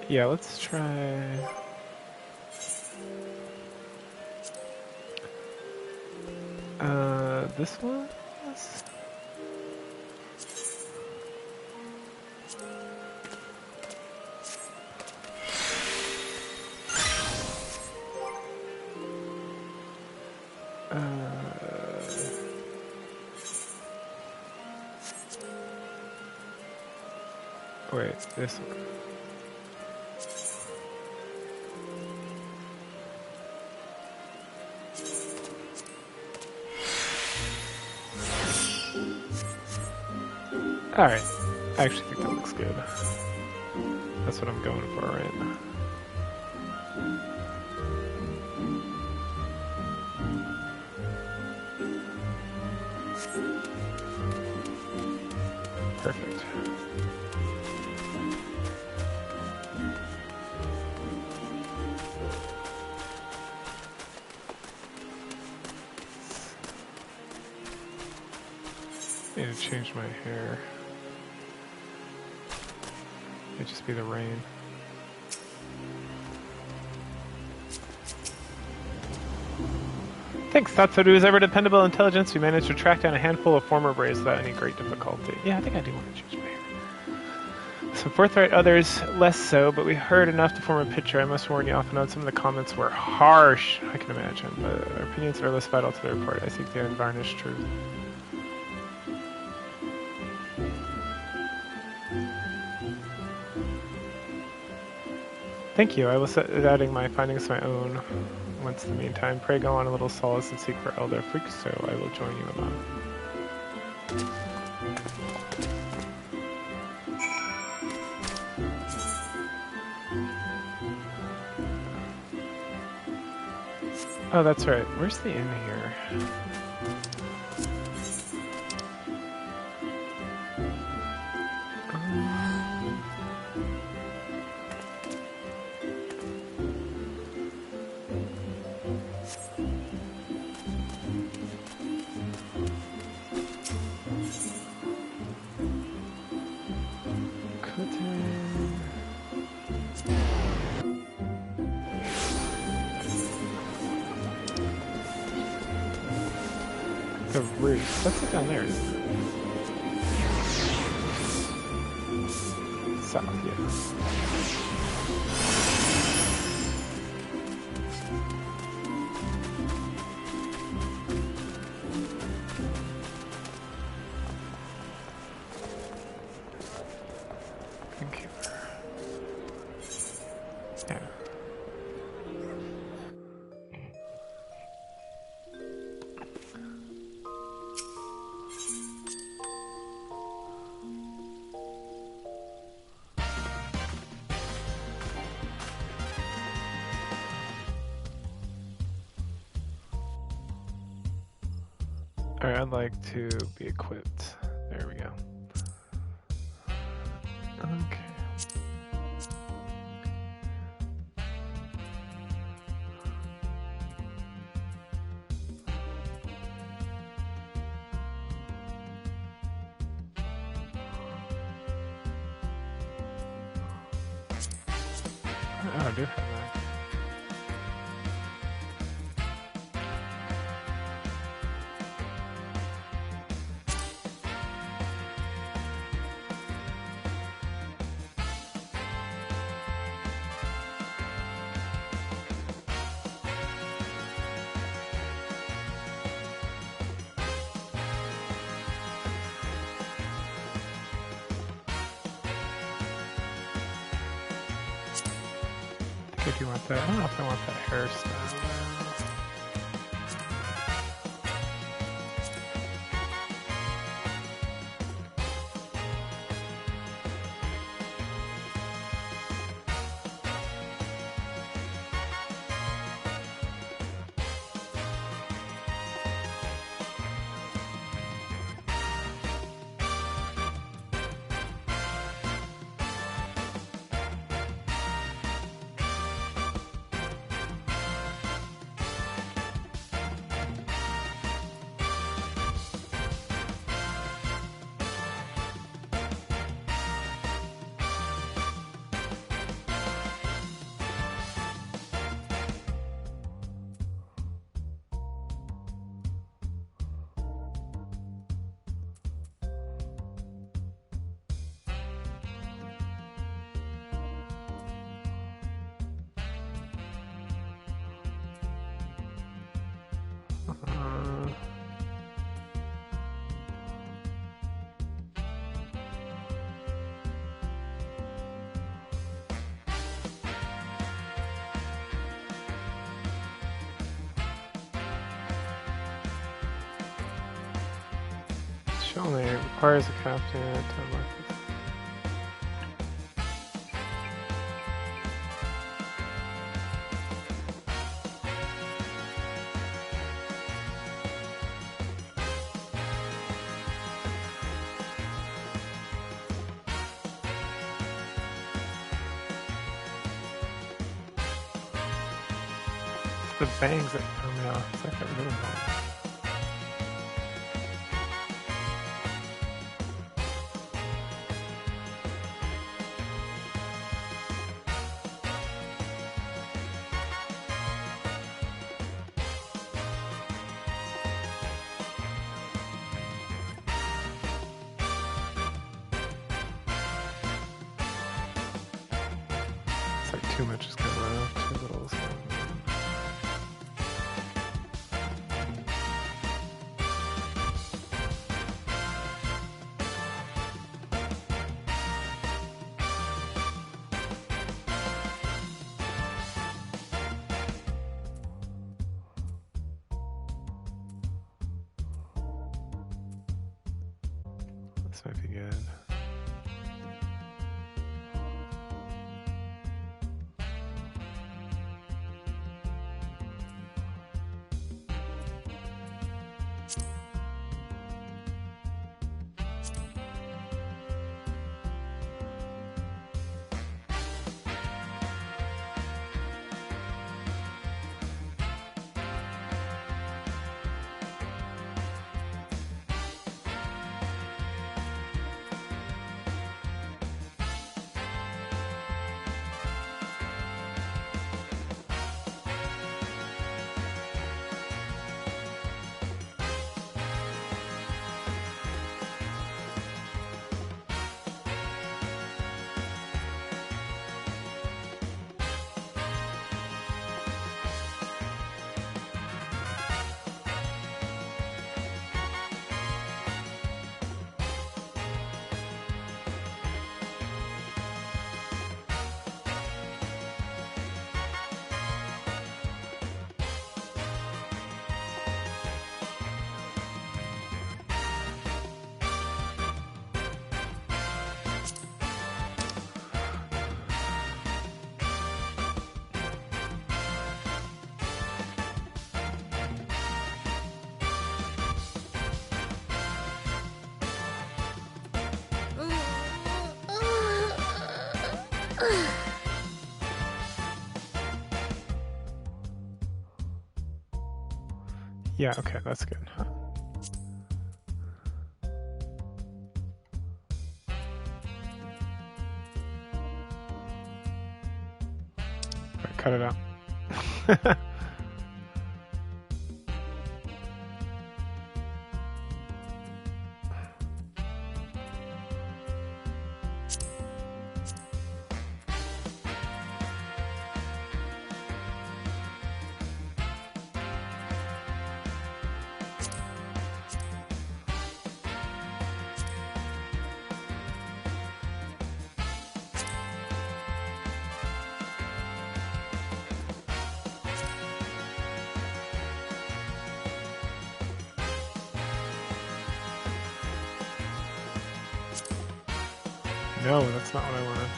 [SPEAKER 1] Yeah, let's try... this one? Yes. Wait, this one. Alright, I actually think that looks good. That's what I'm going for right now. Perfect. Need to change my hair. It'd just be the rain. Thanks, Tatsudu is ever dependable intelligence. We managed to track down a handful of former braves without any great difficulty. Yeah, I think I do want to change my hair. Some forthright, others less so, but we heard enough to form a picture. I must warn you off and on, some of the comments were harsh, I can imagine, but our opinions are less vital to the report. I seek the unvarnished truth. Thank you. I will set adding my findings to my own. Once in the meantime, pray go on a little solace and seek for Elder Freak, so I will join you above. Oh, that's right. Where's the inn here? The roof. What's it down there? South, yeah. Thank you. Yeah. Alright, I'd like to be equipped. There we go. Okay. Oh, I do have that. If you want that, I don't know if I want that hairstyle. Only requires a captain to unlock this. It's the bangs that throw me off. It's like a little bit. Too much is coming off, too little is coming This might be good. Yeah, okay, that's good. Right, cut it out. No, that's not what I wanted.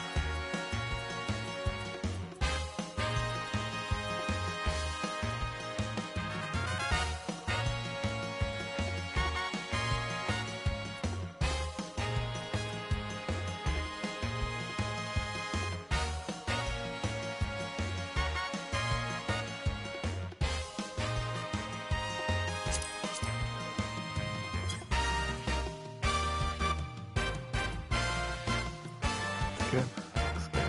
[SPEAKER 1] Good. Looks good.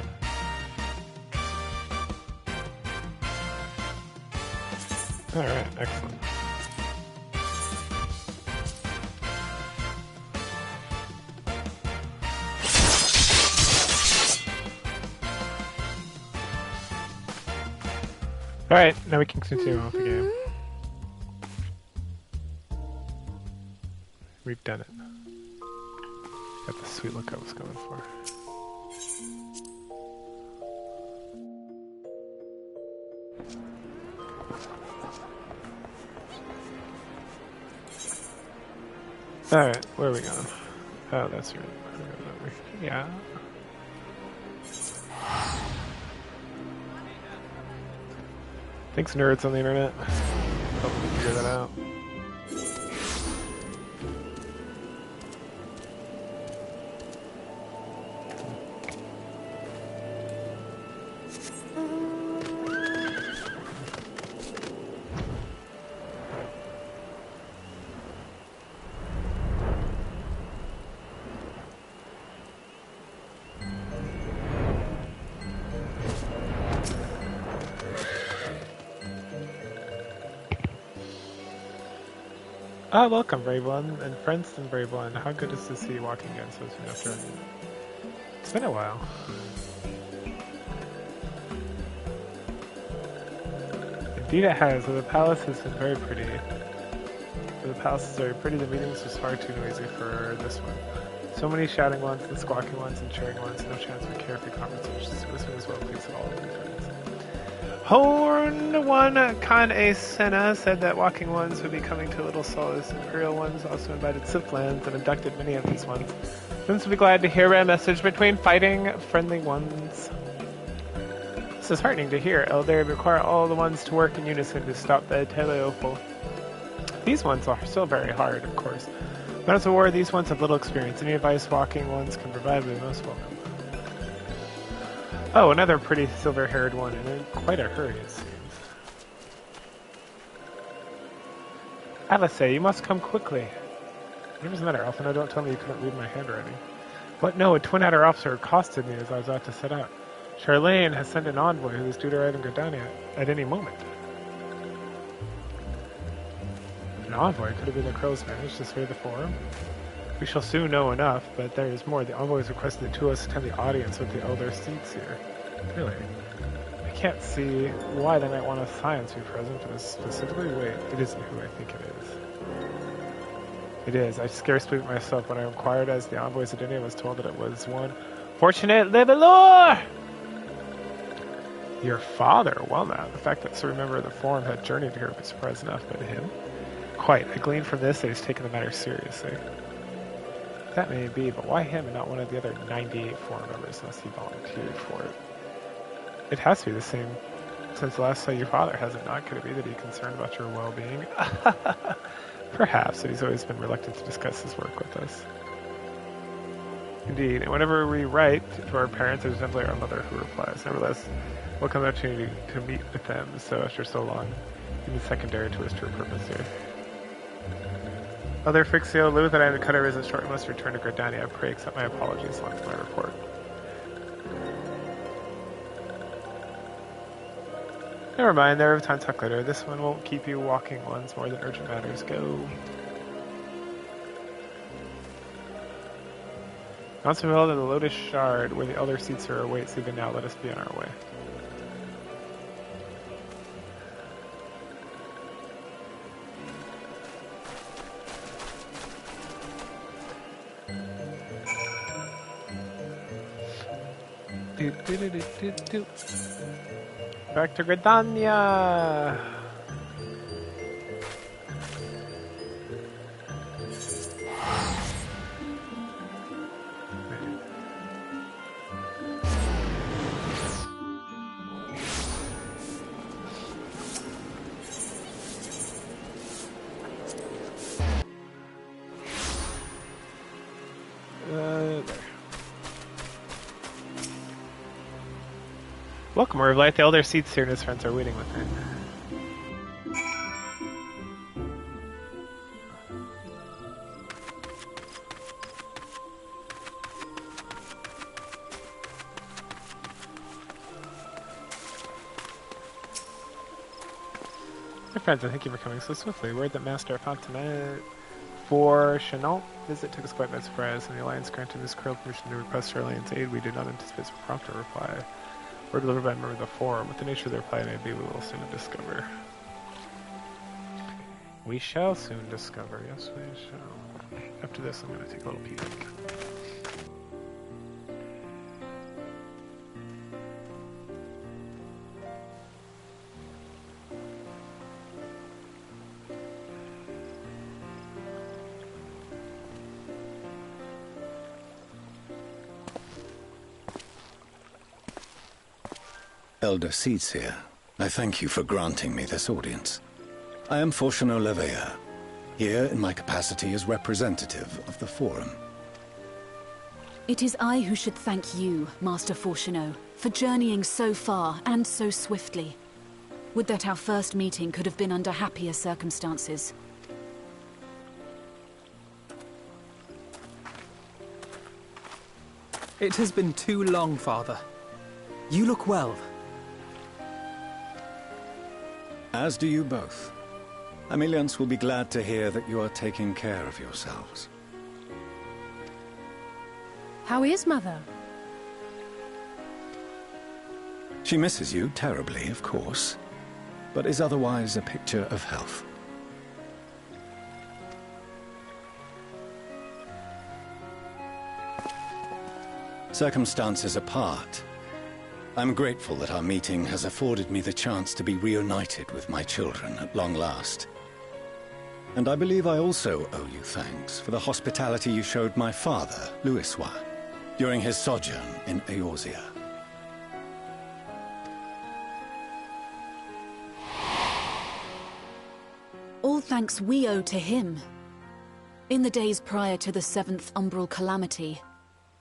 [SPEAKER 1] All right, excellent. All right, now we can continue on with the game. We've done it. Got the sweet look I was going for. Alright, where are we going? Oh, that's right. Yeah. Thanks, nerds on the internet. Help me figure that out. Ah, welcome, Brave One, and Princeton, Brave One. How good is to see you walking again so soon after? It's been a while. Indeed it has. The palace has been very pretty. The palace is very pretty. The meetings was far too noisy for this one. So many shouting ones, and squawking ones, and cheering ones. No chance for carefree conversations. This one is well pleased with all of my friends. Horn One Khan A. Senna said that walking ones would be coming to Little Solace. Imperial ones also invited Sith lands and abducted many of these ones. Students will be glad to hear a message between fighting friendly ones. This is heartening to hear. Elder require all the ones to work in unison to stop the Teleopal. These ones are still very hard, of course. But as a war, these ones have little experience. Any advice walking ones can provide will be most welcome. Oh, another pretty silver-haired one, and in quite a hurry, it seems. Alice, you must come quickly. What's the matter, Alphino? Don't tell me you couldn't read my handwriting. What? No, a Twin-Adder officer accosted me as I was about to set out. Charlene has sent an envoy who is due to arrive in Gridania at any moment. An envoy? Could have been the Crow's managed to sway the forum? We shall soon know enough, but there is more. The envoy has requested the two of us attend the audience with the elder seats here. Really? I can't see why they might want a science to be present, but specifically, wait, it isn't who I think it is. It is. I scarcely believed myself when I inquired as the envoy's identity. I was told that it was one Fortunate Levelor! Your father? Well now, the fact that some member of the forum had journeyed here was surprise enough, but him? Quite. I gleaned from this that he's taken the matter seriously. That may be, but why him and not one of the other 98 forum members unless he volunteered for it? It has to be the same since the last saw your father, has it not? Could it be that he's concerned about your well-being? Perhaps, but he's always been reluctant to discuss his work with us. Indeed, and whenever we write to our parents, it is simply our mother who replies. Nevertheless, welcome the opportunity to meet with them, so after so long, even secondary to his true purpose here. Other Fixio, Lou, that I am to cut our visit short, we must return to Gridania. I pray accept my apologies along with my report. Never mind, there are time to talk later. This one won't keep you walking ones more than urgent matters go. Council held in the Lotus Shard, where the elder seats are awaits even now. Let us be on our way. Back to Gridania! Welcome, Orvlight. The elder seats here and his friends are waiting within. My friends, I thank you for coming so swiftly. Word that Master Fontenay for Chenault visit took us quite by surprise, and the Alliance granted Miss Krill permission to request Charlene's aid. We did not anticipate so prompt a reply. Word delivered by a member of the forum. What the nature of the reply may be, we will soon discover. We shall soon discover. Yes, we shall. After this, I'm going to take a little peek.
[SPEAKER 19] Elder Seeds here. I thank you for granting me this audience. I am Fortuno Levea, here in my capacity as representative of the Forum.
[SPEAKER 12] It is I who should thank you, Master Fortuno, for journeying so far and so swiftly. Would that our first meeting could have been under happier circumstances.
[SPEAKER 2] It has been too long, Father. You look well.
[SPEAKER 19] As do you both. Ameliance will be glad to hear that you are taking care of yourselves.
[SPEAKER 17] How is Mother?
[SPEAKER 19] She misses you terribly, of course, but is otherwise a picture of health. Circumstances apart, I'm grateful that our meeting has afforded me the chance to be reunited with my children at long last. And I believe I also owe you thanks for the hospitality you showed my father, Louisoix, during his sojourn in Eorzea.
[SPEAKER 12] All thanks we owe to him. In the days prior to the 7th Umbral Calamity,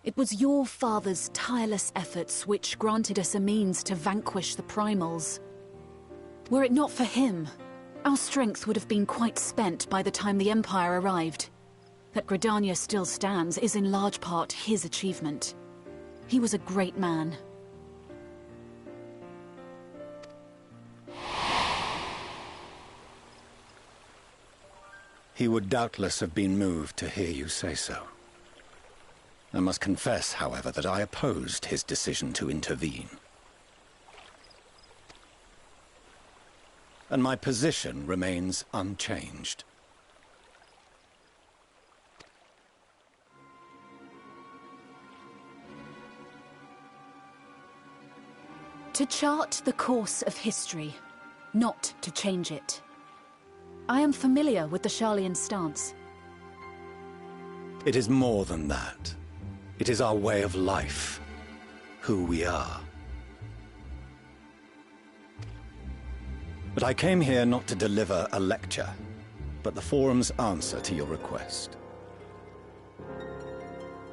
[SPEAKER 12] it was your father's tireless efforts which granted us a means to vanquish the Primals. Were it not for him, our strength would have been quite spent by the time the Empire arrived. That Gridania still stands is in large part his achievement. He was a great man.
[SPEAKER 19] He would doubtless have been moved to hear you say so. I must confess, however, that I opposed his decision to intervene. And my position remains unchanged.
[SPEAKER 12] To chart the course of history, not to change it. I am familiar with the Sharlayan stance.
[SPEAKER 19] It is more than that. It is our way of life, who we are. But I came here not to deliver a lecture, but the Forum's answer to your request.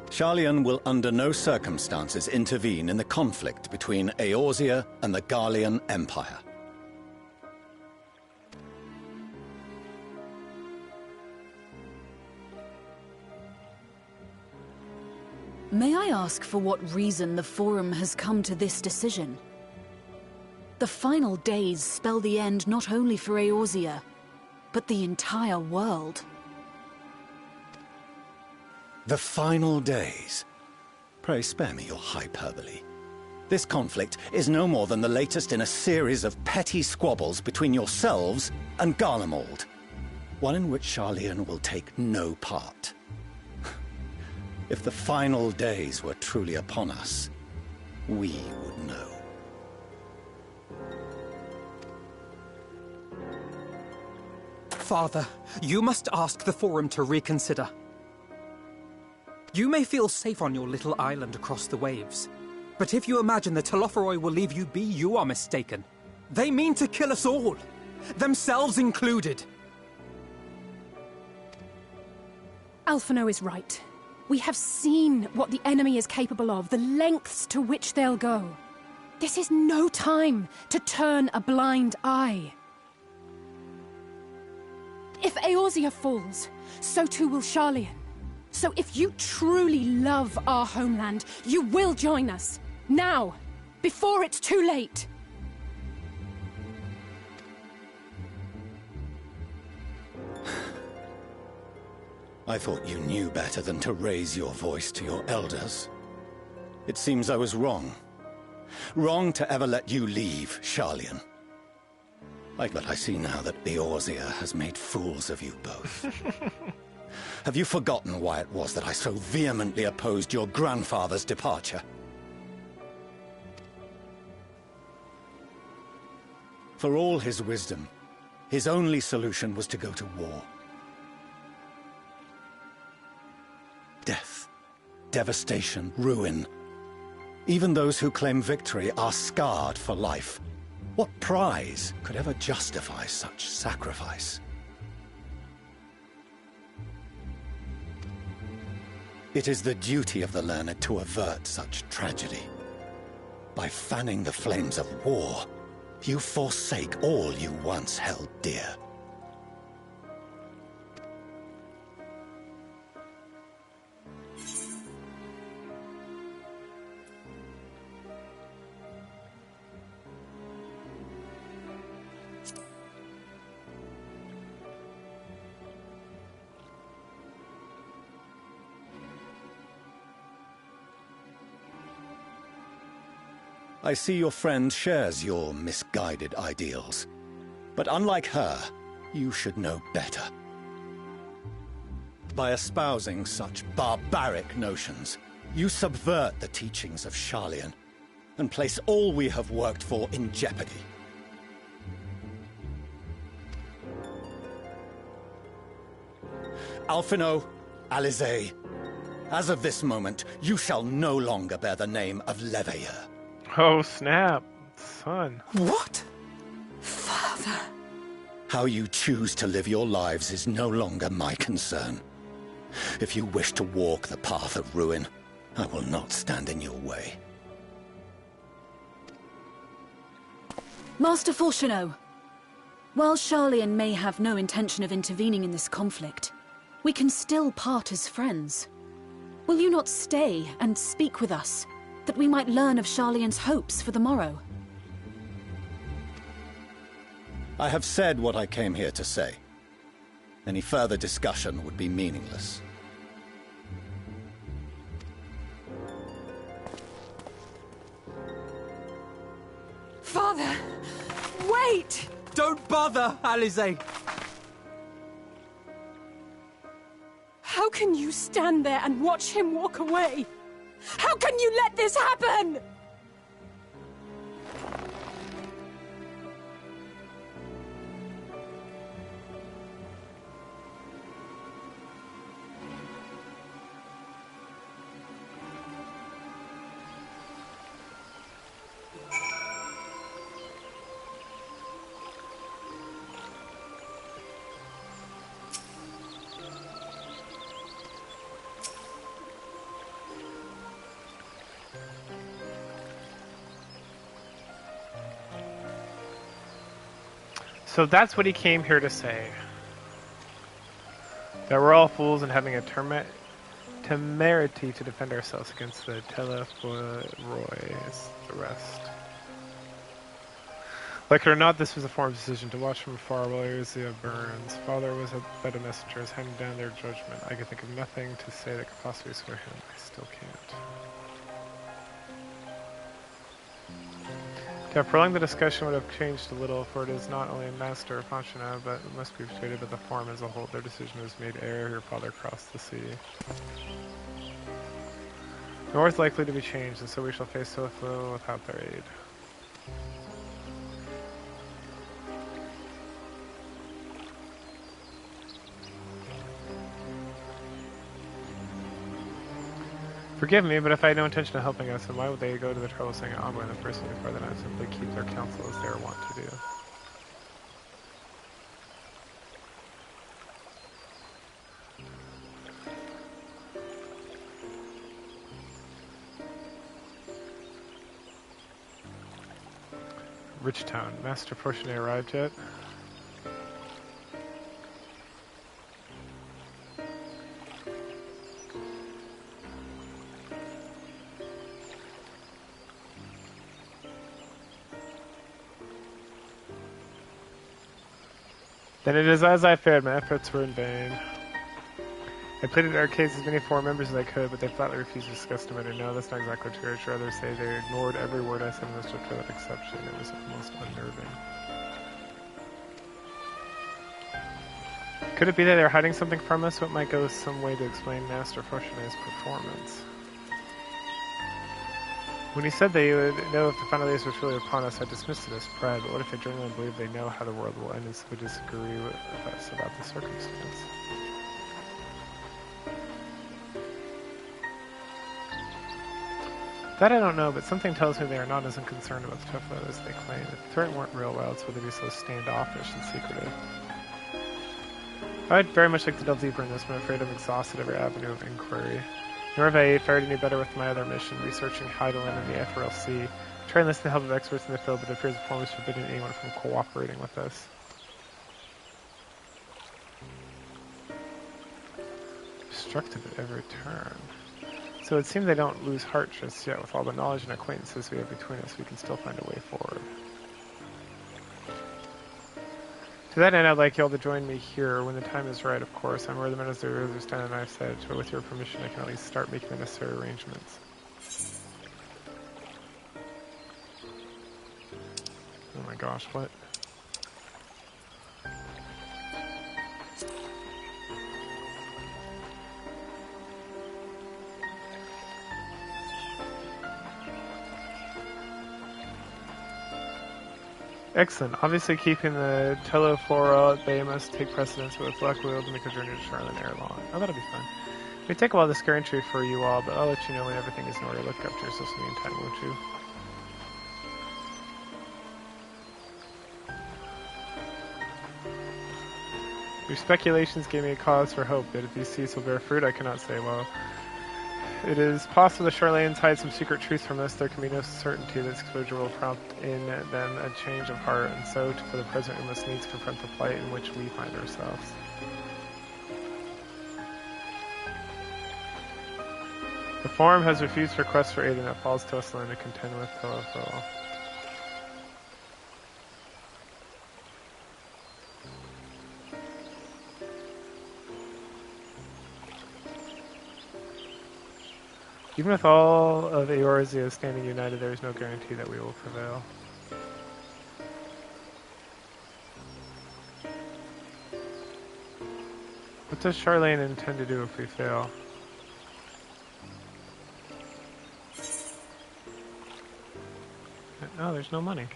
[SPEAKER 19] Sharlayan will under no circumstances intervene in the conflict between Eorzea and the Garlean Empire.
[SPEAKER 12] May I ask for what reason the Forum has come to this decision? The final days spell the end not only for Eorzea, but the entire world.
[SPEAKER 19] The final days? Pray spare me your hyperbole. This conflict is no more than the latest in a series of petty squabbles between yourselves and Garlemald, one in which Sharlayan will take no part. If the final days were truly upon us, we would know.
[SPEAKER 2] Father, you must ask the Forum to reconsider. You may feel safe on your little island across the waves, but if you imagine the Telophoroi will leave you be, you are mistaken. They mean to kill us all, themselves included.
[SPEAKER 17] Alphino is right. We have seen what the enemy is capable of, the lengths to which they'll go. This is no time to turn a blind eye. If Eorzea falls, so too will Sharlayan. So if you truly love our homeland, you will join us. Now, before it's too late.
[SPEAKER 19] I thought you knew better than to raise your voice to your elders. It seems I was wrong. Wrong to ever let you leave, Sharlayan. But I see now that Eorzea has made fools of you both. Have you forgotten why it was that I so vehemently opposed your grandfather's departure? For all his wisdom, his only solution was to go to war. Death, devastation, ruin. Even those who claim victory are scarred for life. What prize could ever justify such sacrifice? It is the duty of the learned to avert such tragedy. By fanning the flames of war, you forsake all you once held dear. I see your friend shares your misguided ideals. But unlike her, you should know better. By espousing such barbaric notions, you subvert the teachings of Sharlayan. and place all we have worked for in jeopardy. Alphino, Alizé, as of this moment, you shall no longer bear the name of Leveilleur.
[SPEAKER 1] Oh, snap. Son.
[SPEAKER 17] What? Father.
[SPEAKER 19] How you choose to live your lives is no longer my concern. If you wish to walk the path of ruin, I will not stand in your way.
[SPEAKER 12] Master Fourcheneau, while Charlian may have no intention of intervening in this conflict, we can still part as friends. Will you not stay and speak with us, that we might learn of Charlian's hopes for the morrow?
[SPEAKER 19] I have said what I came here to say. Any further discussion would be meaningless.
[SPEAKER 17] Father! Wait!
[SPEAKER 2] Don't bother, Alizé!
[SPEAKER 17] How can you stand there and watch him walk away? How can you let this happen?
[SPEAKER 1] So that's what he came here to say. That we're all fools and having a temerity to defend ourselves against the Telephorois, the rest. Like it or not, this was a formed decision to watch from afar while Eorzea burns. Father was but a messenger, handing down their judgment. I could think of nothing to say that could possibly swear him. I still can't. To have prolonged the discussion would have changed a little, for it is not only Master Fourcheneau, but it must be persuaded by the forum as a whole. Their decision was made ere your father crossed the sea. Nor is likely to be changed, and so we shall face Telephorois without their aid. Forgive me, but if I had no intention of helping us, then why would they go to the trouble of saying envoy in the first place rather than simply keep their counsel as they are wont to do? Richtown. Master Fourcheneau arrived yet? Then it is as I feared, my efforts were in vain. I pleaded our case as many forum members as I could, but they flatly refused to discuss the matter. No, that's not exactly true. I'd rather say they ignored every word I said and mistook for that exception. It was almost unnerving. Could it be that they're hiding something from us? What might go some way to explain Master Fourcheneau's performance? When he said they would know if the final days were truly upon us, I dismissed it as pride, but what if they genuinely believe they know how the world will end and so would disagree with us about the circumstance? That I don't know, but something tells me they are not as unconcerned about the Telephorois as they claim. If the threat weren't real, why else would they be so standoffish and secretive? I'd very much like to delve deeper in this, but I'm afraid I've exhausted every avenue of inquiry. Nor have I fared any better with my other mission, researching Heidelin and the Ethereal Sea. Try and listen to the help of experts in the field, but it appears the form is forbidding anyone from cooperating with us. Destructive at every turn. So it seems they don't lose heart just yet. With all the knowledge and acquaintances we have between us, we can still find a way forward. To that end, I'd like you all to join me here when the time is right, of course. I'm aware the men as their rulers stand on the knife's edge, but with your permission, I can at least start making the necessary arrangements. Oh my gosh, what? Excellent. Obviously, keeping the Teleflora at bay must take precedence, but with luck, we'll be able to make a journey to Charlotte ere long. Oh, that'll be fun. It may take a while to scare entry for you all, but I'll let you know when everything is in order. Look after yourselves in the meantime, won't you? Your speculations gave me a cause for hope that if these seeds will bear fruit, I cannot say. Well, it is possible the Charlayans hide some secret truth from us. There can be no certainty that exposure will prompt in them a change of heart, and so, for the present, we must needs confront the plight in which we find ourselves. The Forum has refused requests for aid, and it falls to us alone to contend with Teleflora. Even with all of Eorzea standing united, there is no guarantee that we will prevail. What does Charlayan intend to do if we fail? No, there's no money.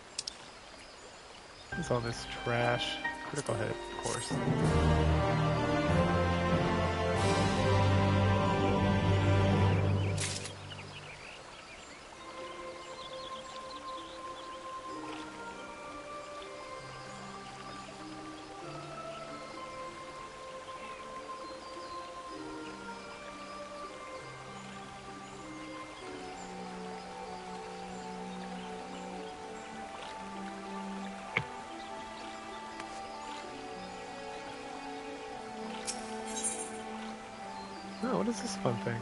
[SPEAKER 1] What's all this trash? Critical hit, of course. Oh, what is this fun thing?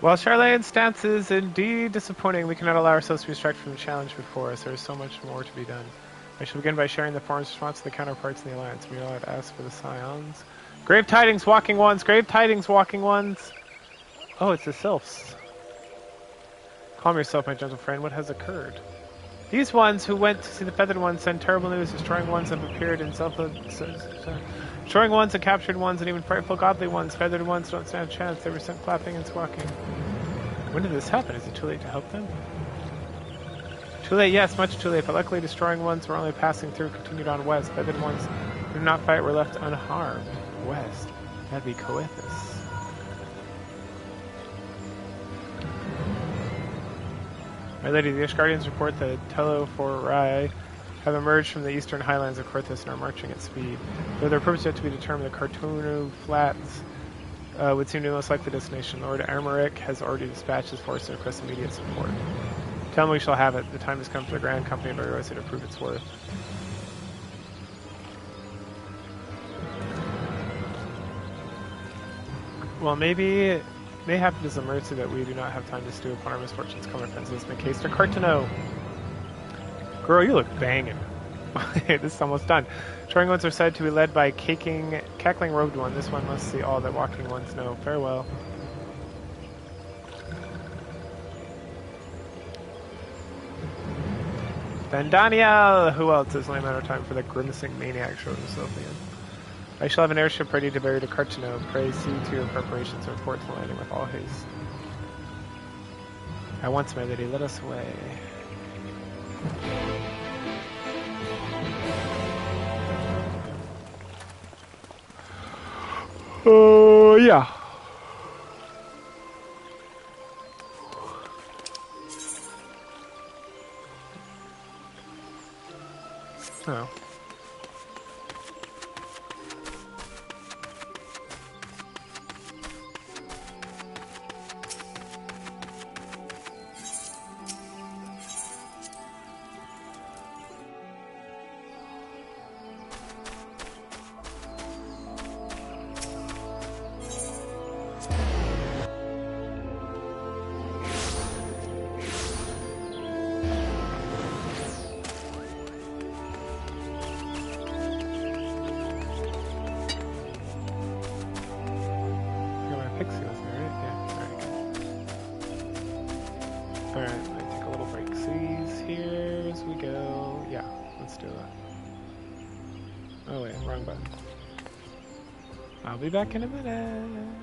[SPEAKER 1] While Charlayan's stance is indeed disappointing, we cannot allow ourselves to be distracted from the challenge before us. There is so much more to be done. I shall begin by sharing the Forum's response to the counterparts in the Alliance. We ought to ask for the Scions. Grave tidings, walking ones! Grave tidings, walking ones! Oh, it's the Sylphs. Calm yourself, my gentle friend. What has occurred? These ones who went to see the Feathered Ones send terrible news. Destroying ones have appeared in destroying ones and captured ones and even frightful godly ones. Feathered Ones don't stand a chance. They were sent clapping and squawking. When did this happen? Is it too late to help them? Too late, yes, much too late. But luckily, destroying ones were only passing through, continued on west. Feathered Ones who did not fight were left unharmed. West. That'd be Coethus. My lady, the Ishgardians report that Teleflora have emerged from the eastern highlands of Coethus and are marching at speed. Though their purpose yet to be determined, the Cartunu Flats would seem to be most likely destination. Lord Armoric has already dispatched his force to request immediate support. Tell them we shall have it. The time has come for the Grand Company of Eorzea to prove its worth. Well, maybe... May happen as a mercy that we do not have time to stew upon our misfortunes. Come, my friends, let's make haste to Cartano. Girl, you look banging. This is almost done. Destroying ones are said to be led by cackling robed one. This one must see all that walking ones know. Farewell. Then Daniel! Who else? It's only a matter of time for the grimacing maniac showing himself again. I shall have an airship ready to bear to Cartano. Pray see to your preparations and report to the landing with all haste. At once, my lady, let us away. Oh, yeah. Oh. I'll be back in a minute.